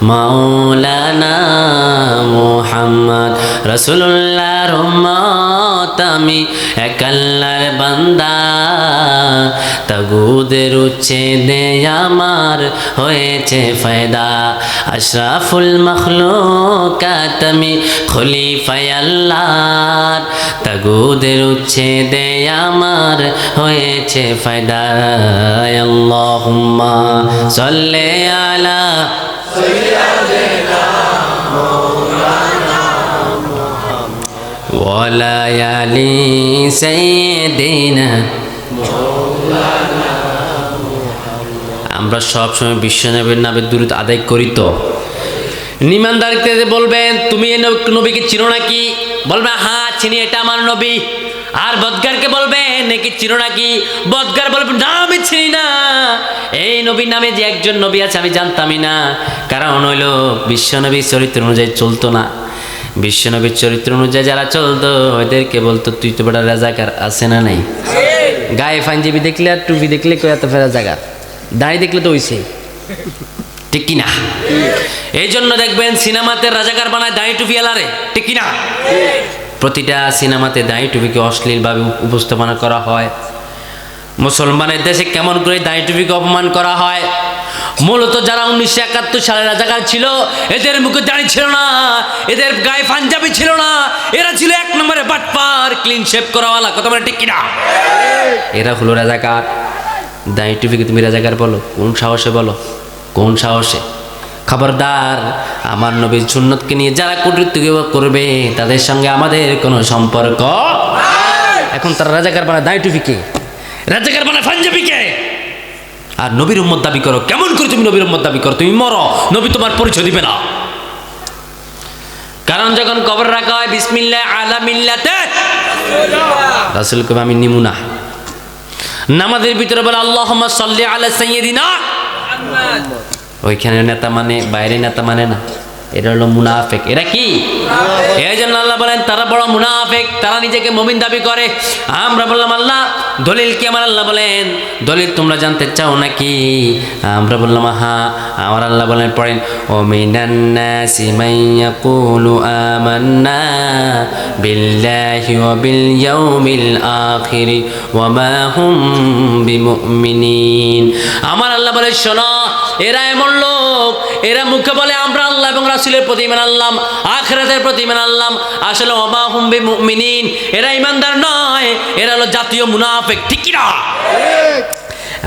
মাওলানা মুহাম্মদ। রাসূলুল্লাহর উম্মত আমি, এক আল্লাহর বান্দা, তাগুদের উচ্ছেদে আমার হয়েছে ফায়দা, আশরাফুল মাখলুকাত আমি খলিফায়ে আল্লাহর, তাগুদের উচ্ছেদে আমার হয়েছে ফায়দা। আল্লাহুম্মা সাল্লি আলা ওয়ালা আলি সাইয়্যিদিনা। আমরা সবসময় বিশ্বনবীর নামে দুরূদ আদায় করি তো। নিমানদারকে বলবেন তুমি এই নবীকে চিনো নাকি? বলবে হ্যাঁ চিনি, এটা আমার নবী। আর বদগারকে বলবে নাকি চিনো নাকি? বদগার বলবে না আমি চিনি না, এই নবীর নামে যে একজন নবী আছে আমি জানতামই না। কারণ হইল বিশ্বনবীর চরিত্র অনুযায়ী চলতো না। বিশ্বনবীর চরিত্র অনুযায়ী যারা চলতো ওদেরকে বলতো তুই তো বড় রাজাকার, আছে না নাই? গায়ে পাঞ্জাবি দেখলে আর টুপি দেখলে কই এত ফেরা জায়গা, দাঁড়িয়ে দেখলে তো হইছে, ঠিক কিনা? এই জন্য দেখবেন সিনেমাতে রাজাকার বানায় দাঁড়ি টুপি এলারে, ঠিক কিনা? প্রতিটা সিনেমাতে দাঁড়ি টুপিকে অশ্লীলভাবে উপস্থাপনা করা হয়। মুসলমানের দেশে কেমন করে দাঁড়ি টুপিকে অপমান করা হয়। মূলত যারা 1971 সালে রাজাকার ছিল এদের মুখে দাড়ি ছিল না, এদের গায়ে পাঞ্জাবি ছিল না, এরা ছিল এক নম্বরে বাটপার, ক্লিন শেভ করাওয়ালা, কথা বলে ঠিক কিনা? এরা হলো রাজাকার। দাঁড়ি টুপিকে তুমি রাজাকার বলো? কোন সাহসে বলো? কোন সাহসে? খবরদার, আমার নবীর সুন্নতকে নিয়ে যারা কটূক্তি করবে তাদের সঙ্গে আমাদের কোনো সম্পর্ক। এখন তারা রাজাকার বানায় দাঁড়ি টুপিকে, রাজাকার বানায় পাঞ্জাবিকে, আর নবীর উম্মত দাবি করো। কেমন করে তুমি নবীর উম্মত দাবি করো? তুমি মরো, নবী তোমার পরিচয় দিবে না। কারণ যখন কবর রাখা হয় বিসমিল্লাহ আলা মিল্লাতে রাসূল কবে আমি নিমু না। নামাজের ভিতরে বলে আল্লাহুম্মা সাল্লি আলা সাইয়্যিদিনা মুহাম্মদ, ওইখানে নেতা মানে, বাইরে নেতা মানে না। এটা হলো মুনাফিক। এরা কি? এই জন্য আল্লাহ বলেন তারা বড় মুনাফিক, তারা নিজেকে মুমিন দাবি করে। আমরা বললাম আল্লাহ দলিল কি? আমার আল্লাহ বলেন দলিল তোমরা জানতে চাও নাকি? আমরা বললাম হ্যাঁ। আমার আল্লাহ বলেন পড়েন, ও মিনান নাসি মান ইয়াকুলু আমান্না বিল্লাহি ওয়া বিল ইয়াউমিল আখির ওয়া মা হুম বিমুমিনিন। আমার আল্লাহ বলে শোনো, এরা এমন লোক, এরা মুখে বলে আমরা আল্লাহ এবং রাসূলের প্রতি ঈমান আনলাম, আখিরাতের প্রতি ঈমান আনলাম, আসলে ওয়া মা হুম বিমুমিনিন, এরা ঈমানদার নয়, এরা হলো জাতীয় মুনাফিক, ঠিক কি না?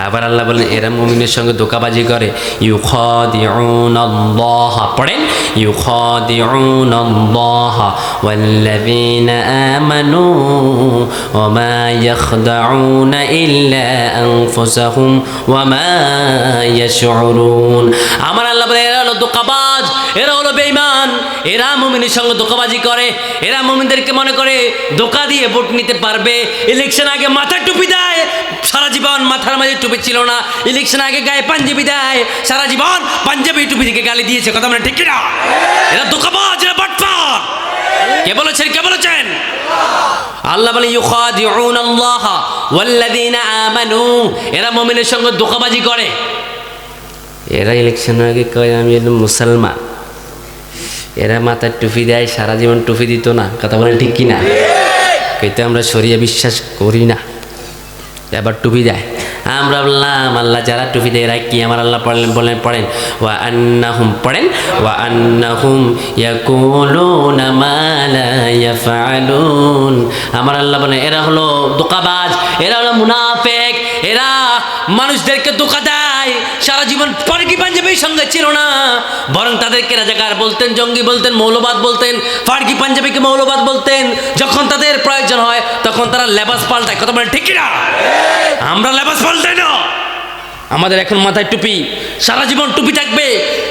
আবার আল্লাহ বলেন এরা মুমিনের সঙ্গে ধোঁকাবাজি করে। ইউখাদিউনাল্লাহ, পড়েন ইউখাদিউনাল্লাহ ওয়াল্লাযীনা আমানু ওয়া মা ইয়াখদাউনা ইল্লা আনফুসাহুম ওয়া মা ইয়াশউরুন। আমার আল্লাহ বলে এরা হলো ধোঁকাবাজ, এরা হলো বেঈমান, এরা মুমিনের সঙ্গে ধোঁকাবাজি করে। এরা মুমিনদেরকে মনে করে ধোঁকা দিয়ে ভোট নিতে পারবে। ইলেকশন আগে মাথায় টুপি দেয়, সারা জীবন মাথার মাঝে টুপি ছিল না। ইলেকশন আগে গায়ে পাঞ্জাবি দেয়, সারা জীবন পাঞ্জাবি টুপি দিকে গালি দিয়েছে, কথা মানে ঠিক না? এরা ধোঁকাবাজ, এরা বাটপার। কে বলেছেন? কে বলেছেন? আল্লাহ বলে ইউখাদিউনাল্লাহ ওয়াল্লাযীনা আমানু, এরা মুমিনের সঙ্গে ধোঁকাবাজি করে। এরা ইলেকশনের আগে কয় আমি মুসলমান, এরা মাথায় টুপি দেয়, সারা জীবন টুপি দিত না, কথা বলেন ঠিক কিনা? কিন্তু আমরা শরিয়া বিশ্বাস করি না, এবার টুপি দেয়। আমরা বললাম আল্লাহ যারা টুপি দেয় এরা কি? আমার আল্লাহ পড়েন ওয়া আন্নাহুম, পড়েন ওয়া আন্নাহুম ইয়াকুলুনা মা লা ইয়াফআলুন। আমার আল্লাহ বলেন এরা হলো ধোঁকাবাজ, এরা হলো মুনাফিক, এরা মানুষদেরকে ধোঁকা দেয়। সারা জীবন পারকি পাঞ্জাবির সঙ্গে ছিল না, বরং তাদেরকে রাজাকার বলতেন, জঙ্গি বলতেন, মৌলবাদ বলতেন, ফারকি পাঞ্জাবিকে মৌলবাদ বলতেন। যখন তাদের প্রয়োজন হয় তখন তারা লেবাস পাল্টায়, কথা বলে ঠিক কিনা? আমরা লেবাস পাল্টাই না, আমাদের এখন মাথায় টুপি, সারা জীবন টুপি থাকবে।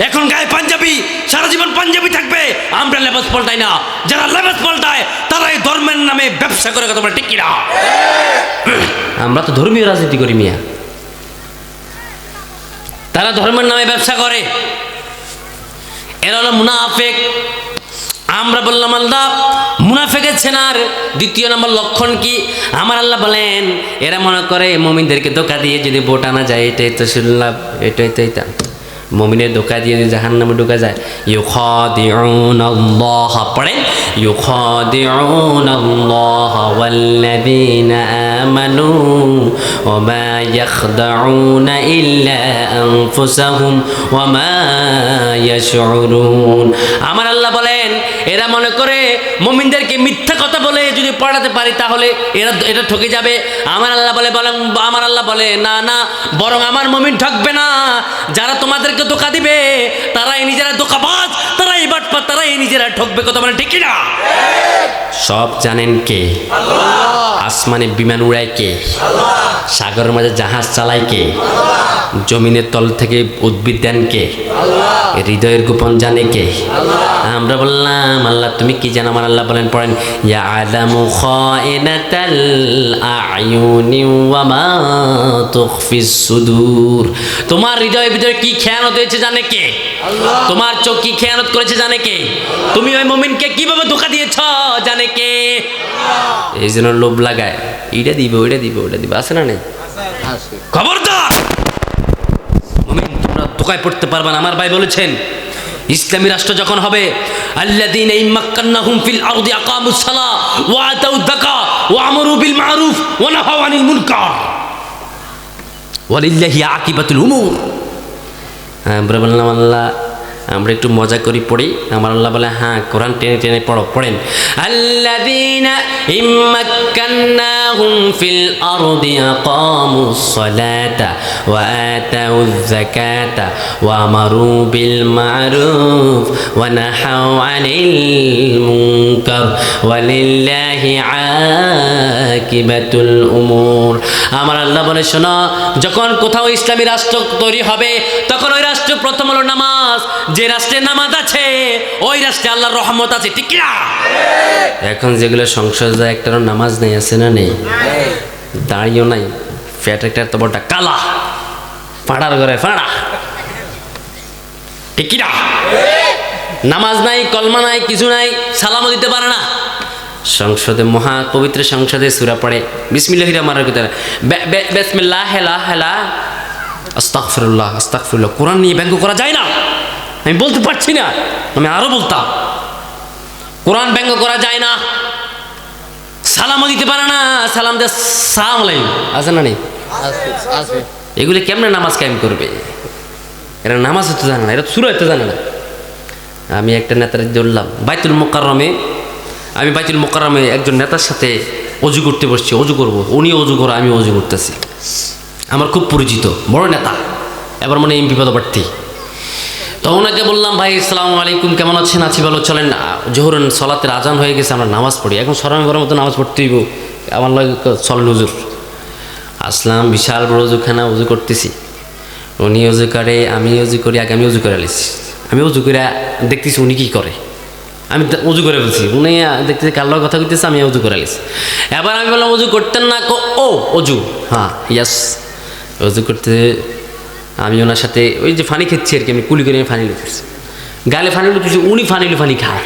এখন গায়ে পাঞ্জাবি, সারা জীবন পাঞ্জাবি থাকবে। আমরা লেবাস পাল্টাই না। যারা লেবাস পাল্টায় তারা এই ধর্মের নামে ব্যবসা করে, কথা বলে ঠিক কিনা? আমরা তো ধর্মীয় রাজনীতি করি মিয়া, তারা ধর্মের নামে ব্যবসা করে। এরা হলো মুনাফিক। আমরা বললাম আল্লাহ মুনাফিকের চেনার দ্বিতীয় নম্বর লক্ষণ কি? আমার আল্লাহ বলেন এরা মনে করে মুমিনদেরকে ধোঁকা দিয়ে যদি ভোট আনা যায়, এটাই তো শুনলাম, এটাই তো মুমিনের ধোঁকা দিয়ে যদি জাহান্নামে ঢোকা যায়। ইউখাদিউনাল্লাহ, পড়েন ইউখাদিউনাল্লাহ ওয়াল্লাযীনা আমানু ওয়া মা ইয়াখদাউনা ইল্লা আনফুসাহুম ওয়া মা ইয়াশউরুন। আমার আল্লাহ বলেন এরা মনে করে মুমিনদেরকে মিথ্যা কথা বলে যদি পড়াতে পারি তাহলে এটা ঠকে যাবে। আমার আল্লাহ বলে না না, বরং আমার মুমিন ঠকবে না। যারা তোমাদেরকে ধোঁকা দিবে তারাই নিজেরা ধোঁকাবাজ, তারাই বাটপার, তারাই নিজেরা ঠকবে, কথা বলে ঠিক না? সব জানেন কে? আল্লাহ। আসমানে বিমান উড়ায় কে? আল্লাহ। সাগরের মাঝে জাহাজ চালায় কে? আল্লাহ। জমিনের তল থেকে উদ্ভিদ দেন কে? আল্লাহ। হৃদয়ের গোপন জানে কে? আল্লাহ। আমরা বললাম আল্লাহ তুমি কি জানো? আমার আল্লাহ বলেন, পড়েন ইয়ালামু খাইনাতাল আয়ুনি ওয়া মা তুখফিস সুদূর। তোমার হৃদয়ের ভিতরে কি খেয়ানত হয়েছে জানে কে? আল্লাহ। তোমার চোখ কি খেয়ানত করেছে জানে কে? তুমি ওই মুমিনকে কিভাবে ধোঁকা দিয়েছ জানে কে? আল্লাহ। এই জন্য লোভ লাগায়, এইটা দিব ওইটা দিব ওইটা দিব, আছে না নেই? খবরদার মুমিন, তোমরা ধোঁকায় পড়তে পারবে না। আমার ভাই বলেছেন ইসলামী রাষ্ট্র যখন হবে, আল্লাযীনা ইম্মাক্কান্নাহুম ফিল আরদি আকামুস সালাহ ওয়া আতাউয যাকাত ওয়া আমারু বিল মারুফ ওয়া নাহাউ আনিল মুনকার ওয়ালিল্লাহি আকিবাতুল উমুর। আমরা বললাম আল্লাহ আমরা একটু মজা করি পড়ি। আমার আল্লাহ বলে হ্যাঁ, কোরআন টেনে টেনে পড়ো, পড়েন আল্লাযীনা ইম্মাক্কান্নাহুম ফিল আরদি আকামুস সালাতা ওয়া আতাউয যাকাতা ওয়া আমারু বিল মারুফ ওয়া নাহাউ আনিল মুনকার ওয়ালিল্লাহি আকিবাতুল উমুর। আমার আল্লাহ বলে শোনো, যখন কোথাও ইসলামী রাষ্ট্র তৈরি হবে তখন ওই রাষ্ট্র প্রথম হলো নামাজ। যে রাষ্ট্রে নামাজ আছে ওই রাষ্ট্রে আল্লাহর রহমত আছে, ঠিক না? এখন যেগুলো সংসদ যায় একটারও নামাজ নেই, আছে না নেই? দাঁড়িয়েও নাই, ফ্যাট একটা এত বড়টা কালা, ফাড়ার ঘরে ফাড়া, ঠিক না? নামাজ নাই, কলমা নাই, কিছু নাই, সালামও দিতে পারে না। সংসদে, মহা পবিত্র সংসদে সূরা পড়ে বিসমিল্লাহির রহমানির রহিম, বিসমিল্লাহ হেলা হেলা আস্তাগফিরুল্লাহ আস্তাগফিরুল্লাহ। কোরআন নিয়ে ব্যঙ্গ করা যায় না, আমি বলতে পারছি না, আমি আরো বলতাম। কোরআন ব্যঙ্গ করা যায় না, সালামও দিতে পারে না, সালাম দে সালাম আলাইকুম, আছে না নেই? এগুলি কেমনে নামাজ কায়েম করবে? এরা নামাজ হতে জানে না, এরা সূরা হতে জানে না। আমি একটা নেতার ধরলাম বাইতুল মুকাররমে, আমি বাইতুল মুকাররমে একজন নেতার সাথে অজু করতে বসছি, অজু করব, উনি অজু করে আমি অজু করতেছি। আমার খুব পরিচিত বড় নেতা, এবার মানে এমপি পদপ্রার্থী। তো ওনাকে বললাম ভাই আসসালামু আলাইকুম, কেমন আছেন? আছি ভালো, চলেন জোহরের সলাতের আজান হয়ে গেছে, আমরা নামাজ পড়ি। এখন সরমের মতো নামাজ পড়তেই আমার লাগে চলেন হুজুর। আসলাম, বিশাল বড় অজুখানা, অজু করতেছি। উনি অজু করে, আমি অজু করি, আগে আমি অজু করে আলিছি। আমি অজু করে দেখতেছি উনি কী করে, আমি অজু করে বলছি, উনি দেখতেছি কাল্লার কথা কইতেছে, আমি অজু করে আলিছি। এবার আমি বললাম অজু করতেন না? ও অজু, হ্যাঁ ইয়াস। অজু করতে আমি ওনার সাথে ওই যে ফানি খেচ্ছি আর কি, আমি কুলি করে আমি ফানি লুটেছি, গালে ফানি লুটেছি, উনি ফানি খায়,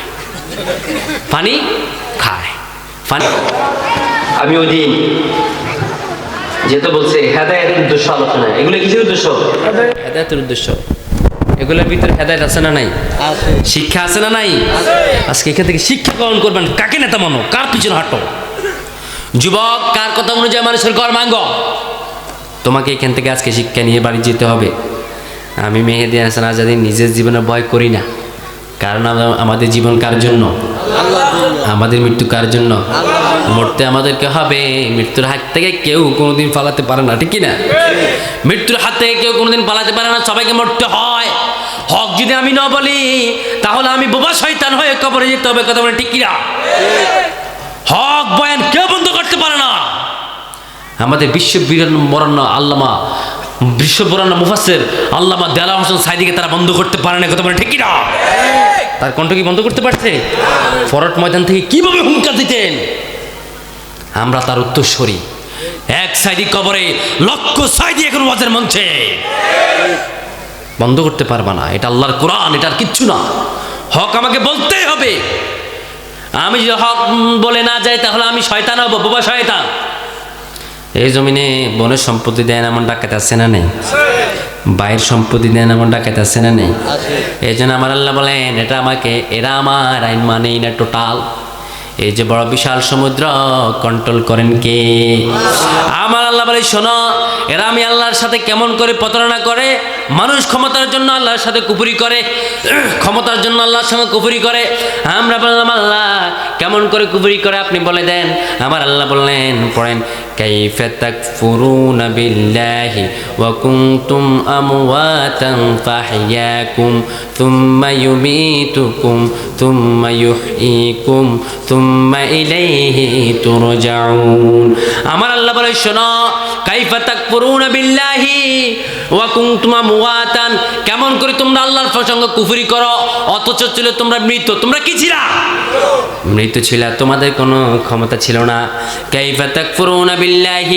ফানি খায়, ফানি। আমি ওই দিন যেহেতু বলছে হেদায়েতের উদ্দেশ্য আলোচনা, এগুলো কিসের উদ্দেশ্য? হেদায়েতের উদ্দেশ্য। এগুলোর ভিতরে হেদায়েত আছে না নাই? শিক্ষা আছে না নাই? আজকে এখান থেকে শিক্ষা গ্রহণ করবেন। কাকে নেতা মানো, কার পিছনে হাঁটো? যুবক, কার কথা অনুযায়ী মানুষের ঘর ভাঙ্গ? তোমাকে এখান থেকে আজকে শিক্ষা নিয়ে বাড়ি যেতে হবে। আমি মেহেদী হাসান আজাদী নিজের জীবনে ভয় করি না, কারণ আমাদের জীবন কার জন্য? আমাদের মৃত্যু কার জন্য? মরতে আমাদেরকে হবে। মৃত্যুর হাত থেকে কেউ কোনোদিন পালাতে পারে না, ঠিক কি না? মৃত্যুর হাত থেকে কেউ কোনোদিন পালাতে পারে না, সবাইকে মরতে হয়। হক যদি আমি না বলি তাহলে আমি বোবা শয়তান হয়ে কবরে যেতে হবে, কথা বলে ঠিক কিনা? হক বয়ান কেউ বন্ধ করতে পারে না। আমাদের বরেণ্য আল্লামা, বরেণ্য মুফাসসির আল্লামা দেলাওয়ার হোসেন সাইদিকে তারা বন্ধ করতে পারে না, কথা বলে ঠিক কিনা? তার কণ্ঠ কি বন্ধ করতে পারছে? ফরট ময়দান থেকে কিভাবে হুঙ্কার দিতেন, আমরা তার উত্তরসূরি। এক সাইদি কবরে লক্ষ সাইদি এখন ওয়াজের মঞ্চে। বন্ধ করতে পারবা না, এটা আল্লাহর কোরআন, এটা আর কিচ্ছু না। হক আমাকে বলতেই হবে। আমি যদি হক বলে না যাই তাহলে আমি শয়তান হব, বোবা শয়তান। এই জমিনে বনের সম্পত্তি দেয় না এমন ডাকাত আছে না নেই? বাইরের সম্পত্তি দেন এমন ডাকাত আছে না নেই? এই জন্য আমার আল্লাহ বলেন, এটা আমাকে, এরা আমার আইন মানেই না টোটাল। এই যে বড় বিশাল সমুদ্র কন্ট্রোল করেন কে? আমার আল্লাহ বলে, শোনো, এরা আমি আল্লাহর সাথে কেমন করে প্রতারণা করে। মানুষ ক্ষমতার জন্য আল্লাহর সাথে কুফরি করে, ক্ষমতার জন্য আল্লাহর সঙ্গে কুফরি করে। আমরা বললাম, আল্লাহ কেমন করে কুফরি করে আপনি বলে দেন। আমার আল্লাহ বললেন, পড়েন, কাইফা তাকফুরুনা বিল্লাহি ওয়া কুনতুম আমওয়াতান ফাহইয়াকুম থুম্মা ইউমীতুকুম থুম্মা ইউহয়ীকুম থুম্মা ইলাইহি তুরজাউন। আমার আল্লাহ বলে, শোনো, কাইফা তাকফুরুনা বিল্লাহি ওয়া কুনতুম আমওয়াতান, কেমন করে তোমরা আল্লাহর সঙ্গে কুফরি করো অথচ ছিল তোমরা মৃত। তোমরা কি ছিলা? মৃত ছিলা, তোমাদের কোনো ক্ষমতা ছিল না। কাইফা তাকফুরুনা বিল্লাহি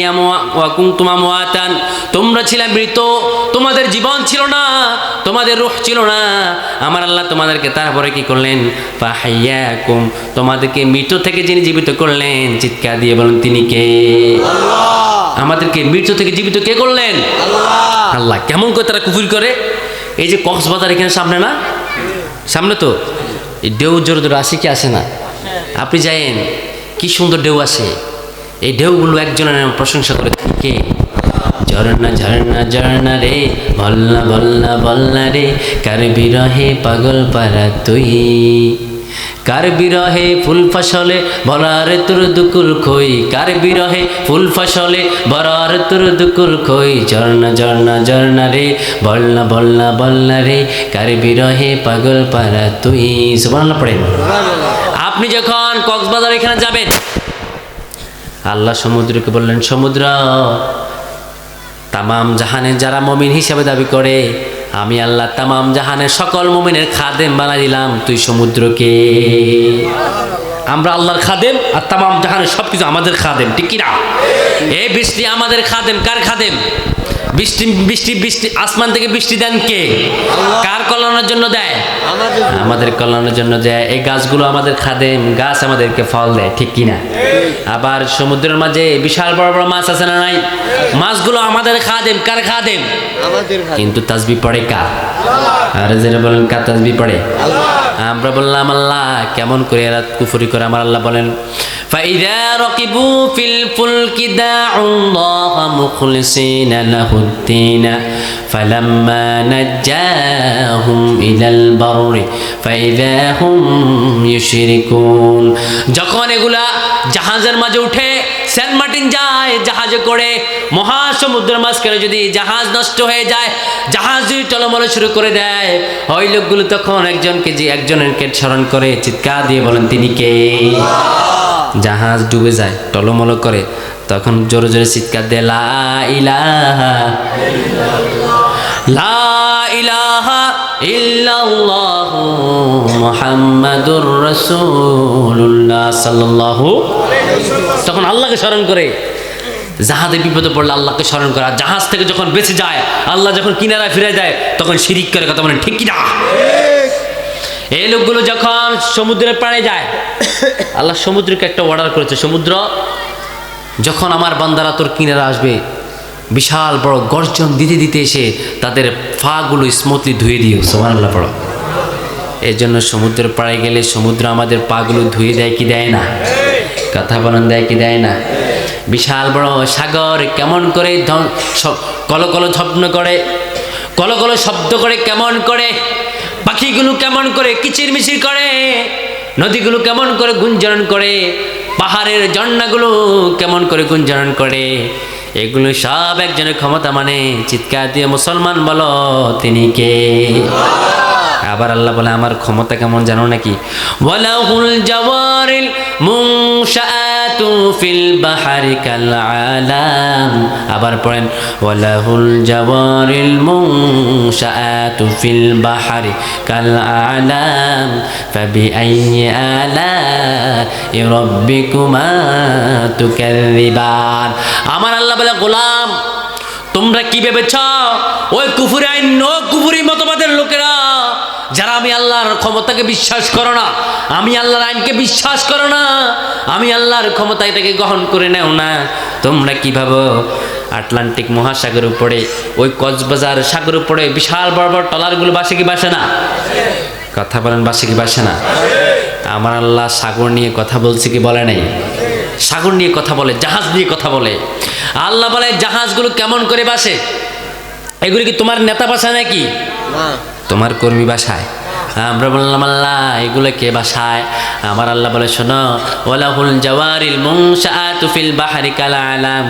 ওয়া কুনতুম আমওয়াতান, তোমরা ছিলা মৃত, তোমাদের জীবন ছিল না, তোমাদের রূহ ছিল না। আমার আল্লাহ তোমাদেরকে তারপরে কি করলেন? ফাহাইয়াকুম, তোমাদেরকে মৃত থেকে যিনি জীবিত করলেন, চিৎকার দিয়ে বলেন তিনি কে? আমাদেরকে মৃত থেকে জীবিত কে করলেন? আল্লাহ। কেমন করে তারা কুফরি করে? এই যে কক্সবাজার এখানে সামনে না, সামনে তো এই ঢেউ জোরে জোরে আসে কি আসে না? আপনি যাইয়েন, কি সুন্দর ঢেউ আসে। এই ঢেউগুলো একজনের প্রশংসা করে, কে? ঝর্ণা ঝর্ণা ঝর্ণা রে, বল্লা বল্লা বল্লা রে, কার বিরহে পাগল পারা তুই, কার বিরহে ফুল ফসলে ভরার তোর দুকুল খই, কার বিরহে ফুল ফসলে ভরার তোর দুকুল খই। ঝর্ণা ঝর্ণা ঝর্ণা রে, বল্লা বল্লা বল্লা রে, কার বিরহে পাগল পারা তুই। সুবহানাল্লাহ পড়েন। আপনি যখন কক্সবাজার এখানে যাবেন, আল্লাহ সমুদ্রকে বললেন, সমুদ্র, তামাম জাহানের যারা মুমিন হিসাবে দাবি করে, আমি আল্লাহ তামাম জাহানের সকল মুমিনের খাদেম বানাই দিলাম, তুই সমুদ্রকে। আমরা আল্লাহর খাদেম আর তামাম জাহানের সবকিছু আমাদের খাদেম, ঠিক কিনা? এই বৃষ্টি আমাদের খাদেম। কার খাদেম? বৃষ্টি বৃষ্টি বৃষ্টি আসমান থেকে বৃষ্টি দেন কে? কার কল্যাণের জন্য দেয়? আমাদের কল্যাণের জন্য দেয়। এই গাছগুলো আমাদের খাদেম, গাছ আমাদেরকে ফল দেয়, ঠিক কিনা? আবার সমুদ্রের মাঝে বিশাল বড় বড় মাছ আছে না নাই? মাছগুলো আমাদের খাদেম। কার খাদেম? কিন্তু তাসবিহ পড়ে কার? আর যারা বলেন কার তাসবিহ পড়ে? আমরা বললাম, আল্লাহ কেমন করে এরা কুফরি করে? আমার আল্লাহ বলেন, فإذا ركبوا في الفلك دعوا الله مخلصين له الدين فلما نجاهم إلى البر فإذا هم يشركون। যখন এগুলা জাহাজের মাঝে উঠে, সেন্ট মার্টিন যায় জাহাজে করে, মহাসমুদ্রের মাঝখানে যদি জাহাজ নষ্ট হয়ে যায়, জাহাজ যদি টলমল শুরু করে দেয়, ওই লোকগুলো তখন একজনকে স্মরণ করে, চিৎকার দিয়ে বলেন তিনি কে? জাহাজ ডুবে যায়, টলমল করে, তখন জোরে জোরে চিৎকার দেয়, লা ইলাহা লা ইলাহা ইল্লাল্লাহু মুহাম্মাদুর রাসূলুল্লাহ সাল্লাল্লাহু। তখন আল্লাহকে স্মরণ করে। জাহাজে বিপদে পড়লে আল্লাহকে স্মরণ করে। আর জাহাজ থেকে যখন বেঁচে যায়, আল্লাহ যখন কিনারায় ফিরে দেয়, তখন শিরিক করে, কথা বলেন ঠিক কিনা? এই লোকগুলো যখন সমুদ্রের পাড়ে যায়, আল্লাহ সমুদ্রকে একটা অর্ডার করেছে, সমুদ্র যখন আমার বান্দারা তোর কিনারা আসবে, বিশাল বড় গর্জন দিতে দিতে এসে তাদের ফাগুলো স্মুথলি ধুয়ে দিও, সুবহানাল্লাহ পড়ো। এর জন্য সমুদ্রের পাড়ে গেলে সমুদ্র আমাদের পাগুলো ধুয়ে দেয় কি দেয় না? কথা বলেন, দেয় কি দেয় না? বিশাল বড় সাগর কেমন করে কলকল ঝপ্ন করে, কলকল শব্দ করে, কেমন করে পাখিগুলো কেমন করে কিচিরমিচির করে, নদীগুলো কেমন করে গুঞ্জন করে, পাহাড়ের ঝর্ণাগুলো কেমন করে গুঞ্জন করে, এগুলো সব একজনের ক্ষমতা। মানে চিৎকার দিয়ে মুসলমান বলো তিনি কে? আবার আল্লাহ বলে আমার ক্ষমতা কেমন জানো নাকি? ওয়ালাহুল জাওয়ারিল মুনশাআতু ফিল বাহরি কাল আলাম। আবার পড়েন ওয়ালাহুল জাওয়ারিল মুনশাআতু ফিল বাহরি কাল আলাম ফাবিআইয়ি আলাই রাব্বিকুমা তুকাযযিবান। আমার আল্লাহ বলে গোলাম তোমরা কি ভেবেছ ওই কুফরি আইন ও কুফরি মতবাদের লোকেরা যারা আমি আল্লাহর ক্ষমতাকে বিশ্বাস করো না, আমি আল্লাহর আইনকে বিশ্বাস করো না, আমি আল্লাহর ক্ষমতা এটাকে গ্রহণ করে নেও না, তোমরা কি ভাবো আটলান্টিক মহাসাগর উপরে ওই কক্সবাজার সাগর উপরে বিশাল বড় বড় ট্রলারগুলো বাসে কি বাসে না? কথা বলেন, বাসে কি বাসে না? আমার আল্লাহ সাগর নিয়ে কথা বলছে কি বলে নাই? সাগর নিয়ে কথা বলে, জাহাজ নিয়ে কথা বলে। আল্লাহ বলে জাহাজগুলো কেমন করে বাসে? এগুলি কি তোমার নেতা বাসায় নাকি? তোমার কর্মী বাসায়? আমরা বললাম আল্লাহ এগুলো কে বাসায়? আমার আল্লাহ বলে শোনো ওয়ালাহুল জাওয়ারিল মুনশাআতু ফিল বাহরি কাল আলাম,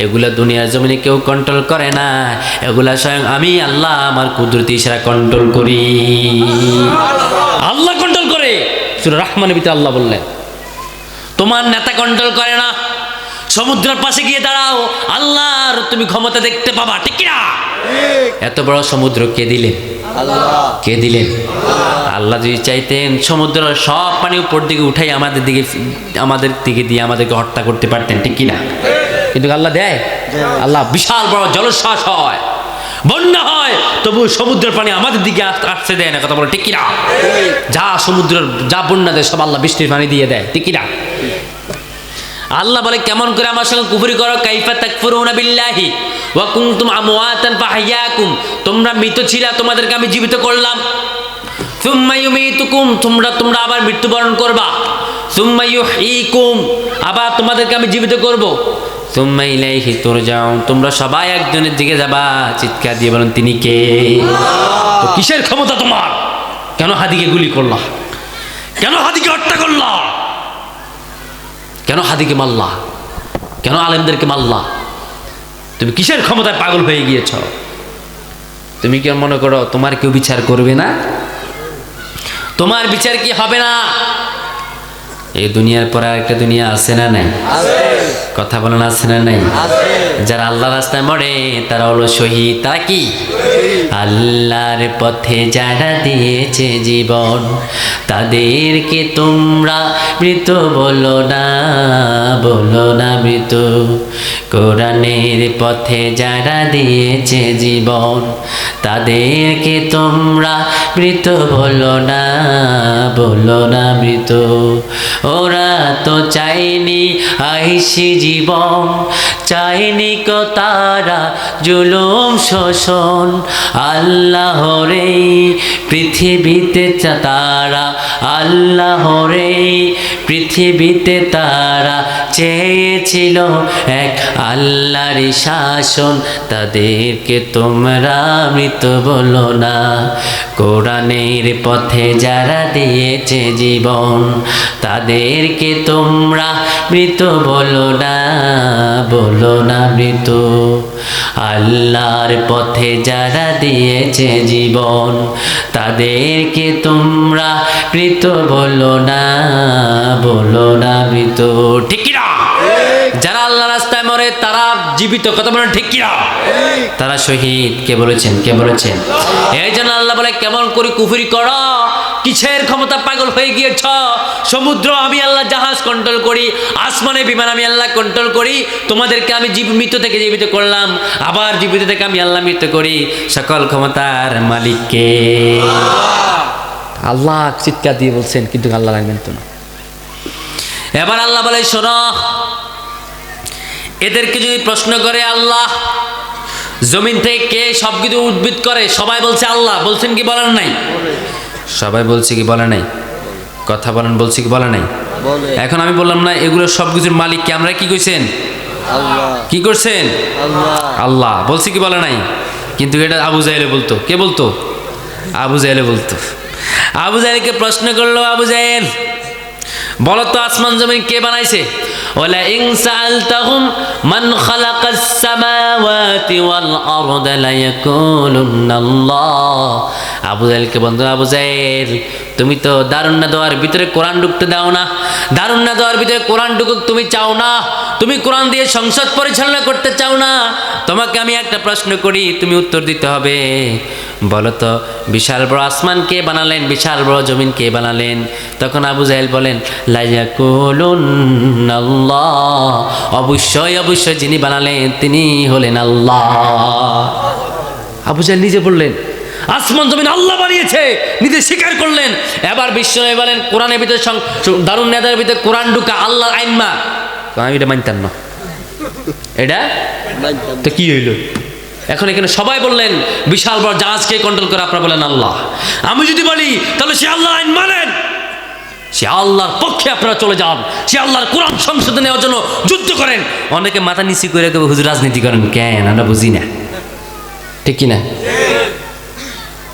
এগুলো দুনিয়ার জমিনে কেউ কন্ট্রোল করে না, এগুলা স্বয়ং আমি আল্লাহ আমার কুদরতি ইশারা কন্ট্রোল করি। আল্লাহ কন্ট্রোল করে। সূরা রহমানের ভিতরে আল্লাহ বললেন তোমার নেতা কন্ট্রোল করে না। সমুদ্রের পাশে গিয়ে দাঁড়াও, আল্লাহর তুমি ক্ষমতা দেখতে পাবা, ঠিক না? এত বড় সমুদ্র কে দিলেন? কে দিলেন? আল্লাহ যদি চাইতেন সমুদ্রের সব পানি উপর দিকে উঠাই আমাদের দিকে দিয়ে আমাদেরকে হত্যা করতে পারতেন, ঠিক কিনা? কিন্তু আল্লাহ দেয়? আল্লাহ বিশাল বড় জলোচ্ছ্বাস হয়, বন্যা হয়, তবু সমুদ্রের পানি আমাদের দিকে আসতে দেয় না। কথা বলে ঠিক কিনা? যা সমুদ্রের যা বন্যা দেয় সব আল্লাহ বৃষ্টির পানি দিয়ে দেয়, ঠিক কিনা? আল্লাহ বলে কেমন করে আমার সঙ্গে কুফরি করো? কাইফা তাকফুরুনা বিল্লাহি ওয়া কুনতুম আমওয়াতান ফাহইয়াকুম, তোমরা মৃত ছিলা তোমাদেরকে আমি জীবিত করলাম। সুম্মা ইউমীতুকুম, তোমরা আবার মৃত্যুবরণ করবা। সুম্মা ইউহয়িকুম, আবার তোমাদেরকে আমি জীবিত করব। সুম্মা ইলাইহি তুরজাউন, তোমরা সবাই একজনের দিকে যাবা। চিৎকার দিয়ে বলেন তিনি কে? তো কিসের ক্ষমতা তোমার? কেন হাদিকে গুলি করলা? কেন হাদিকে হত্যা করলা? কেন হাদিকে মারলা? কেন আলেমদেরকে মারলা? তুমি কিসের ক্ষমতায় পাগল হয়ে গিয়েছ? তুমি কি মনে করো তোমার কেউ বিচার করবে না? তোমার বিচার কি হবে না? এই দুনিয়ার পর আর একটা দুনিয়া আছে না নাই? কথা বলেন আছে না নাই? যারা আল্লাহ রাস্তায় মরে তারা হলো শহীদ। তারা কি? আল্লাহর পথে যারা দিয়েছে জীবন তাদেরকে তোমরা মৃত বলো না, বলো না মৃত। কোরআনের পথে যারা দিয়েছে জীবন তাদেরকে তোমরা মৃত বলো না, বলো না মৃত। ওরা তো চাইনি আইসি জীবন, চাইনি কো তারা জুলুম শোষণ। আল্লাহরে পৃথিবীতে তারা, আল্লাহরে পৃথিবীতে তারা চেয়েছিল এক আল্লাহর শাসন, তাদেরকে তোমরা মৃত বলো না। কোরআনের পথে যারা দিয়েছে জীবন তাদেরকে তোমরা মৃত বলো না, বলো না মৃত। আল্লাহর পথে যারা দিয়েছে জীবন তাদেরকে তোমরা মৃত বলো না, বলো না মৃত। ঠিক কিনা? যারা আল্লাহ রাস্তায় মরে তারা জীবিত। কথা বলেন ঠিক কিনা? তারা শহীদ। কে বলেছেন? কে বলেছেন? এই জন্য আল্লাহ বলে কেমন করে কুফরি করো? কিসের ক্ষমতা পাগল হয়ে গিয়েছ? সমুদ্র আমি আল্লাহ জাহাজ কন্ট্রোল করি, আসমানে বিমান আমি আল্লাহ কন্ট্রোল করি, তোমাদেরকে আমি মৃত থেকে জীবিত করলাম, আবার জীবিত থেকে আমি আল্লাহ মৃত করি। সকল ক্ষমতার মালিককে আল্লাহ চিৎকার দিয়ে বলছেন, কিন্তু আল্লাহ রাখবেন তো না। এবার আল্লাহ বলে শোনো এদেরকে যদি প্রশ্ন করে আল্লাহ জমিন থেকে কে সবকিছু উদ্ভিদ করে, সবাই বলছে আল্লাহ, বলছেন কি বলেন নাই? সবাই বলছে কি বলে নাই? কথা বলেন, বলছে কি বলে নাই? এখন আমি বললাম না এগুলো সবকিছুর মালিক কে? আমরা কি কইছেন? কি করছেন? আল্লাহ বলছে কি বলে নাই? কিন্তু এটা আবু জাহেলে বলতো। কে বলতো? আবু জাহেলে বলতো। আবু জাহেলকে প্রশ্ন করলো, আবু জাহেল বলো তো আসমান জমিন কে বানাইছে? ওয়ালা ইন সাআলতাহুম মান খালাকাস সামাওয়াতি ওয়াল আরদা লা ইয়াকুলুন্না আল্লাহ। আবু জাহেলকে বলতো, আবু জাহেল তুমি তো দারুন না দেওয়ার ভিতরে কোরআন ঢুকতে দাও না, দারুন না দেওয়ার ভিতরে কোরআন ঢুকুক তুমি চাও না, তুমি কোরআন দিয়ে সংসদ পরিচালনা করতে চাও না। তোমাকে আমি একটা প্রশ্ন করি, তুমি উত্তর দিতে হবে। বলো তো বিশাল বড় আসমান কে বানালেন, বিশাল বড় জমিন কে বানালেন? তখন আবু জাহেল বলেন লা ইয়াকুলুন্না আল্লাহ, অবশ্যই অবশ্যই যিনি বানালেন তিনি হলেন আল্লাহ। আবু জাহেল নিজে বললেন আসমান জমিন আল্লাহ বানিয়েছে, নিজে স্বীকার করলেন। এবার বিশ্বনবী বলেন কোরআনের ভিতরে দারুন নেদার ভিতরে কোরআন ঢুকা আল্লাহর আইন মা। আমি এটা মানতাম না, এটা তো কি হইল? এখন এখানে সবাই বললেন বিশাল বড় জাহাজকে কন্ট্রোল করে, আপনারা বলেন আল্লাহ। আমি যদি বলি তাহলে সে আল্লাহর আইন মানেন, সে আল্লাহর পক্ষে আপনারা চলে যান, সে আল্লাহর কোরআন সংশোধন নেওয়ার জন্য যুদ্ধ করেন। অনেকে মাথা নিচু করে কেউ হুজুর রাজনীতি করেন কেন? আমরা বুঝি না, ঠিক কিনা?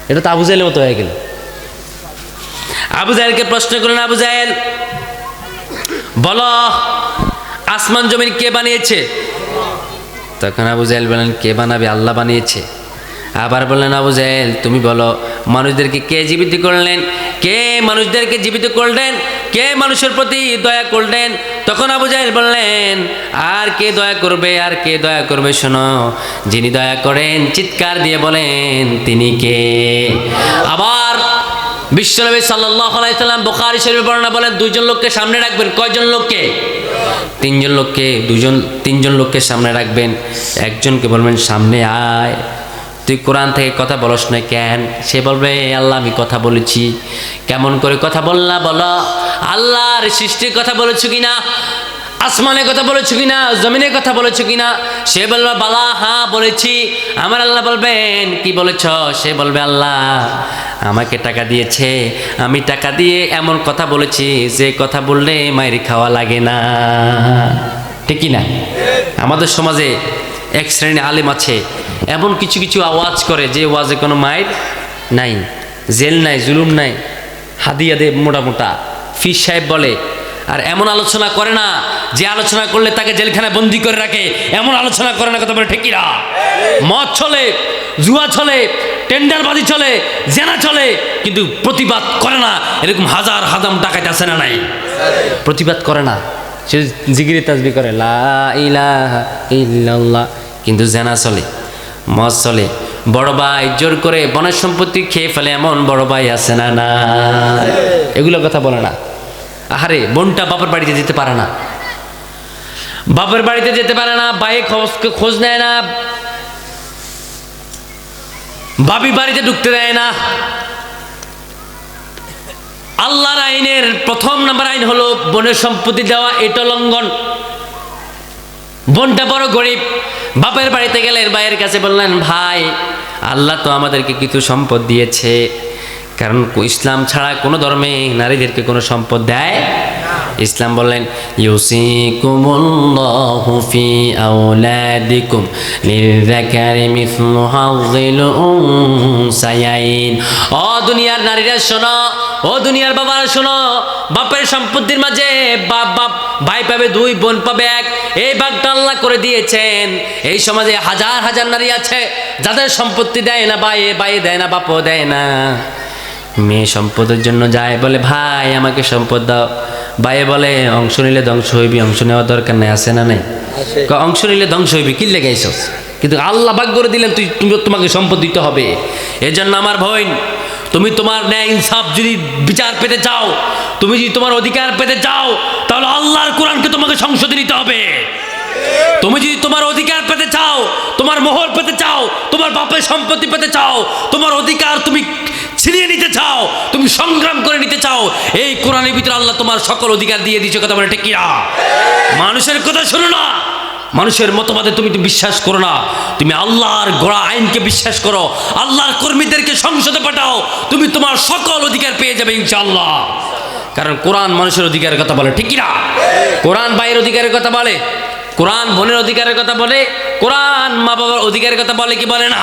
এটা তো আবু জাহেলের মতো হয়ে গেল। আবু জাহেলকে প্রশ্ন করলেন, আবু জাহেল বলো আসমান জমিন কে বানিয়েছে? তখন আবু জাহেল বলেন কে বানাবে? আল্লাহ বানিয়েছে। আবার বললেন আবু জাহেল তুমি বলো মানুষদেরকে কে জীবিত করলেন, কে মানুষদেরকে জীবিত করলেন, কে মানুষের প্রতি দয়া করলেন? তখন আবু জাহেল বললেন আর কে দয়া করবে, আর কে দয়া করবে? শোনো, যিনি দয়া করেন চিৎকার দিয়ে বলেন তিনি কে? আবার বিশ্বনবী সাল্লাল্লাহু আলাইহি সাল্লাম বুখারী শরীফে বর্ণনা বলেন দুইজন লোককে সামনে রাখবেন। কয়জন লোককে? তিনজন লোককে, তিনজন লোককে সামনে রাখবেন। একজনকে বলবেন সামনে আয়, তুই কোরআন থেকে কথা বলস না কেন? সে বলবে আল্লাহ আমি কথা বলেছি। কেমন করে কথা বললা বলো? আল্লাহর সৃষ্টির কথা বলেছো কিনা, আসমানের কথা বলেছো কিনা, জমিনের কথা বলেছো কিনা? সে বলবে বালা হ্যাঁ বলেছি। আমার আল্লাহ বলবেন কি বলেছ? সে বলবে আল্লাহ আমাকে টাকা দিয়েছে, আমি টাকা দিয়ে এমন কথা বলেছি যে কথা বললে মায়ের খাওয়া লাগে না, ঠিক কিনা? আমাদের সমাজে এক শ্রেণীর আলেম আছে এমন কিছু কিছু আওয়াজ করে যে ওয়াজে কোনো মায়ের নাই, জেল নাই, জুলুম নাই, হাদিয়া দে মোটা মোটা ফিস সাহেব বলে। আর এমন আলোচনা করে না যে আলোচনা করলে তাকে জেলখানায় বন্দি করে রাখে, এমন আলোচনা করে না, কথা বলে ঠিক কিনা? মদ চলে, জুয়া চলে, টেন্ডারবাজি চলে, জেনা চলে, কিন্তু প্রতিবাদ করে না। এরকম হাজার হাজার ডাকাত আছে না নাই? প্রতিবাদ করে না, সে জিকিরে তাসবিহ করে লা ইলাহা ইল্লাল্লাহ, কিন্তু জেনা চলে, মদ চলে। বড় ভাই জোর করে বনের সম্পত্তি খেয়ে ফেলে, এমন বড় ভাই আছে না না? এগুলো কথা বলে না। আহারে বোনটা বাপের বাড়িতে যেতে পারে না, বাপের বাড়িতে যেতে পারে না, ভাইয়ে খোঁজ নেয় না, ভাবি বাড়িতে ঢুকতে দেয় না। আল্লাহর আইনের প্রথম নাম্বার আইন হলো বোনের সম্পত্তি দেওয়া, এটা লঙ্ঘন। বোনটা বড় গরিব, বাপের বাড়িতে গেলেন, ভাইয়ের কাছে বললেন ভাই আল্লাহ তো আমাদেরকে কিছু সম্পদ দিয়েছে, কারণ ইসলাম ছাড়া কোনো ধর্মে নারীদেরকে কোনো সম্পদ দেয়। ইসলাম বললেন ইউসিকুমুল্লাহু ফি আওলাদিকুম লিযাকারি মিসলু হাযিল উনসায়াইন। ও দুনিয়ার নারীরা শোনো, ও দুনিয়ার বাবারা শোনো, বাপের সম্পত্তির মাঝে বাপ ভাই পাবে দুই, বোন পাবে এক, এই ভাগটা আল্লাহ করে দিয়েছেন। এই সমাজে হাজার হাজার নারী আছে যাদের সম্পত্তি দেয় না ভাইয়ে, ভাইয়ে দেয় না, বাপও দেয় না। মেয়ে সম্পদের জন্য যায়, বলে ভাই আমাকে সম্পদ দাও, ভাইয়ে বলে অংশ নিলে ধ্বংস হইবি, অংশ নেওয়ার দরকার নেই, আছে না নেই? অংশ নিলে ধ্বংস হইবি, কি লেগাইছ? কিন্তু আল্লাহ ভাগ করে দিলেন তোমাকে সম্পদ দিতে হবে। এজন্য আমার বোন, তুমি তোমার ন্যায় ইনসাফ যদি বিচার পেতে চাও, তুমি যদি তোমার অধিকার পেতে চাও, তাহলে আল্লাহর কোরআনকে তোমাকে সংশোধন নিতে হবে। তুমি যদি তোমার অধিকার পেতে চাও, তোমার মোহর পেতে চাও, তোমার বাপের সম্পত্তি পেতে চাও, তোমার অধিকার তুমি ছিনিয়ে নিতে চাও, তুমি সংগ্রাম করে নিতে চাও, এই কোরআনের ভিতরে আল্লাহ তোমার সকল অধিকার দিয়ে দিয়েছে, কথা বলে ঠিক কিনা? মানুষের কথা শোনো না, মানুষের মতবাদে তুমি বিশ্বাস করো না, তুমি আল্লাহর গড়া আইনকে বিশ্বাস করো, আল্লাহর কর্মীদেরকে সংসদে পাঠাও, তুমি তোমার সকল অধিকার পেয়ে যাবে ইনশাআল্লাহ। কারণ কোরআন মানুষের অধিকারের কথা বলে, ঠিক কিনা? কোরআন ভাইয়ের অধিকারের কথা বলে, কোরআন বোনের অধিকারের কথা বলে, কোরআন মা বাবার অধিকারের কথা বলে কি বলে না?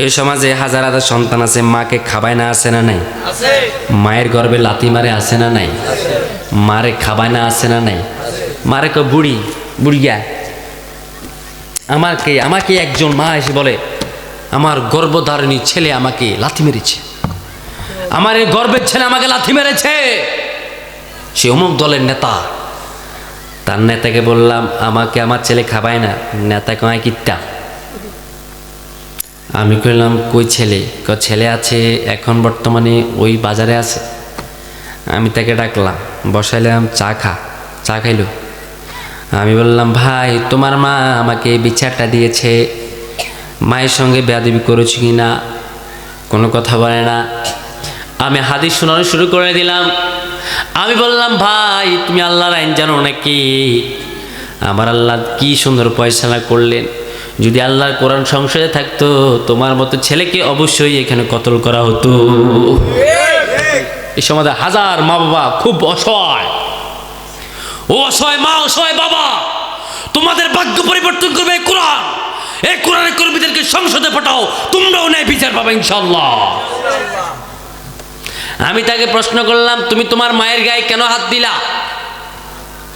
এই সমাজে হাজার হাজার সন্তান আছে, মাকে খাবায় না, আছে না নাই? মায়ের গর্ভে লাথি মারে, আছে না নাই? মারে খাবায় না, আছে না নাই? মারে কো বুড়ি বুড়িয়া। আমাকে একজন মা এসে বলে, আমার গর্ভধারিণী ছেলে আমাকে লাথি মেরেছে, আমার এই গর্বের ছেলে আমাকে লাথি মেরেছে। সে অমুক দলের নেতা। তার নেতাকে বললাম, আমাকে আমার ছেলে খাবায় না। নেতা কয় কিত্তা? আমি কইলাম, কই ছেলে? ছেলে আছে, এখন বর্তমানে ওই বাজারে আছে। আমি তাকে ডাকলাম, বসাইলাম, চা খাইলো। আমি বললাম, ভাই তোমার মা আমাকে এই বিচারটা দিয়েছে, মায়ের সঙ্গে বেয়াদবি করেছি কি না? কোনো কথা বলে না। আমি হাদিস শোনানো শুরু করে দিলাম। আমি বললাম, ভাই তুমি আল্লাহর আইন জানো নাকি? আমার আল্লাহ কি সুন্দর ফয়সালা করলেন, যদি আল্লাহর কোরআন সংসদে থাকতো তোমার মতো ছেলেকে অবশ্যই এখানে কতল করা হতো। এই সমাজে হাজার মা বাবা খুব অসহায়, ও অসহায় মা, অসহায় বাবা, তোমাদের ভাগ্য পরিবর্তন করবে এই কোরআন। এই কোরআনের কর্মীদেরকে সংসদে পাঠাও, তোমরাও ন্যায় বিচার পাবে ইনশাআল্লাহ। আমি তাকে প্রশ্ন করলাম, তুমি তোমার মায়ের গায়ে কেন হাত দিলা?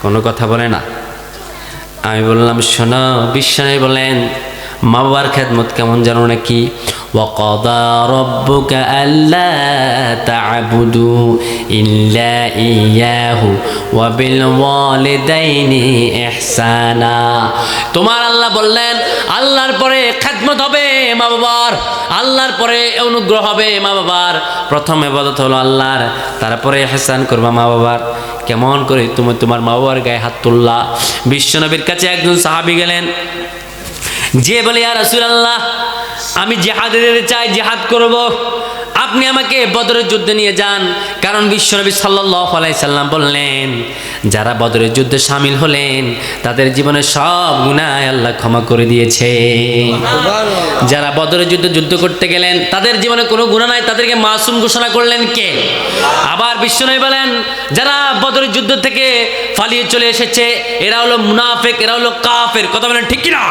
কোনো কথা বলে না। আমি বললাম, শোনো, বিশ্বনবী বলেন মা বাবার খেদমত কেমন জানো নাকি? وَقَضَى رَبُّكَ أَلَّا تَعْبُدُوا إِلَّا إِيَّاهُ وَبِالْوَالِدَيْنِ إِحْسَانًا। তোমার আল্লাহ বললেন, আল্লাহর পরে খেদমত হবে মা বাবার, আল্লাহর পরে অনুগ্রহ হবে মা বাবার। প্রথম ইবাদত হলো আল্লাহর, তারপরে ইহসান করবা মা বাবার। কেমন করে তুমি তোমার মা বাবার গায়ে হাত তুললা? বিশ্বনবীর কাছে একজন সাহাবী গেলেন, যে বলে, ইয়া রাসূলুল্লাহ, আমি জিহাদে যেতে চাই, জিহাদ করব, আপনি আমাকে বদরের যুদ্ধে নিয়ে যান। কারণ বিশ্বনবী সাল্লাল্লাহু আলাইহি সাল্লাম বললেন, যারা বদরের যুদ্ধে শামিল হলেন তাদের জীবনের সব গুনাহ আল্লাহ ক্ষমা করে দিয়েছে। যারা বদরের যুদ্ধে যুদ্ধ করতে গেলেন তাদের জীবনে কোনো গুনাহ নাই, তাদেরকে মাসুম ঘোষণা করলেন কে? আবার বিশ্বনবী বলেন, যারা বদরের যুদ্ধ থেকে পালিয়ে চলে এসেছে এরা হলো মুনাফিক, এরা হলো কাফের। কথা বলেন ঠিক কিনা?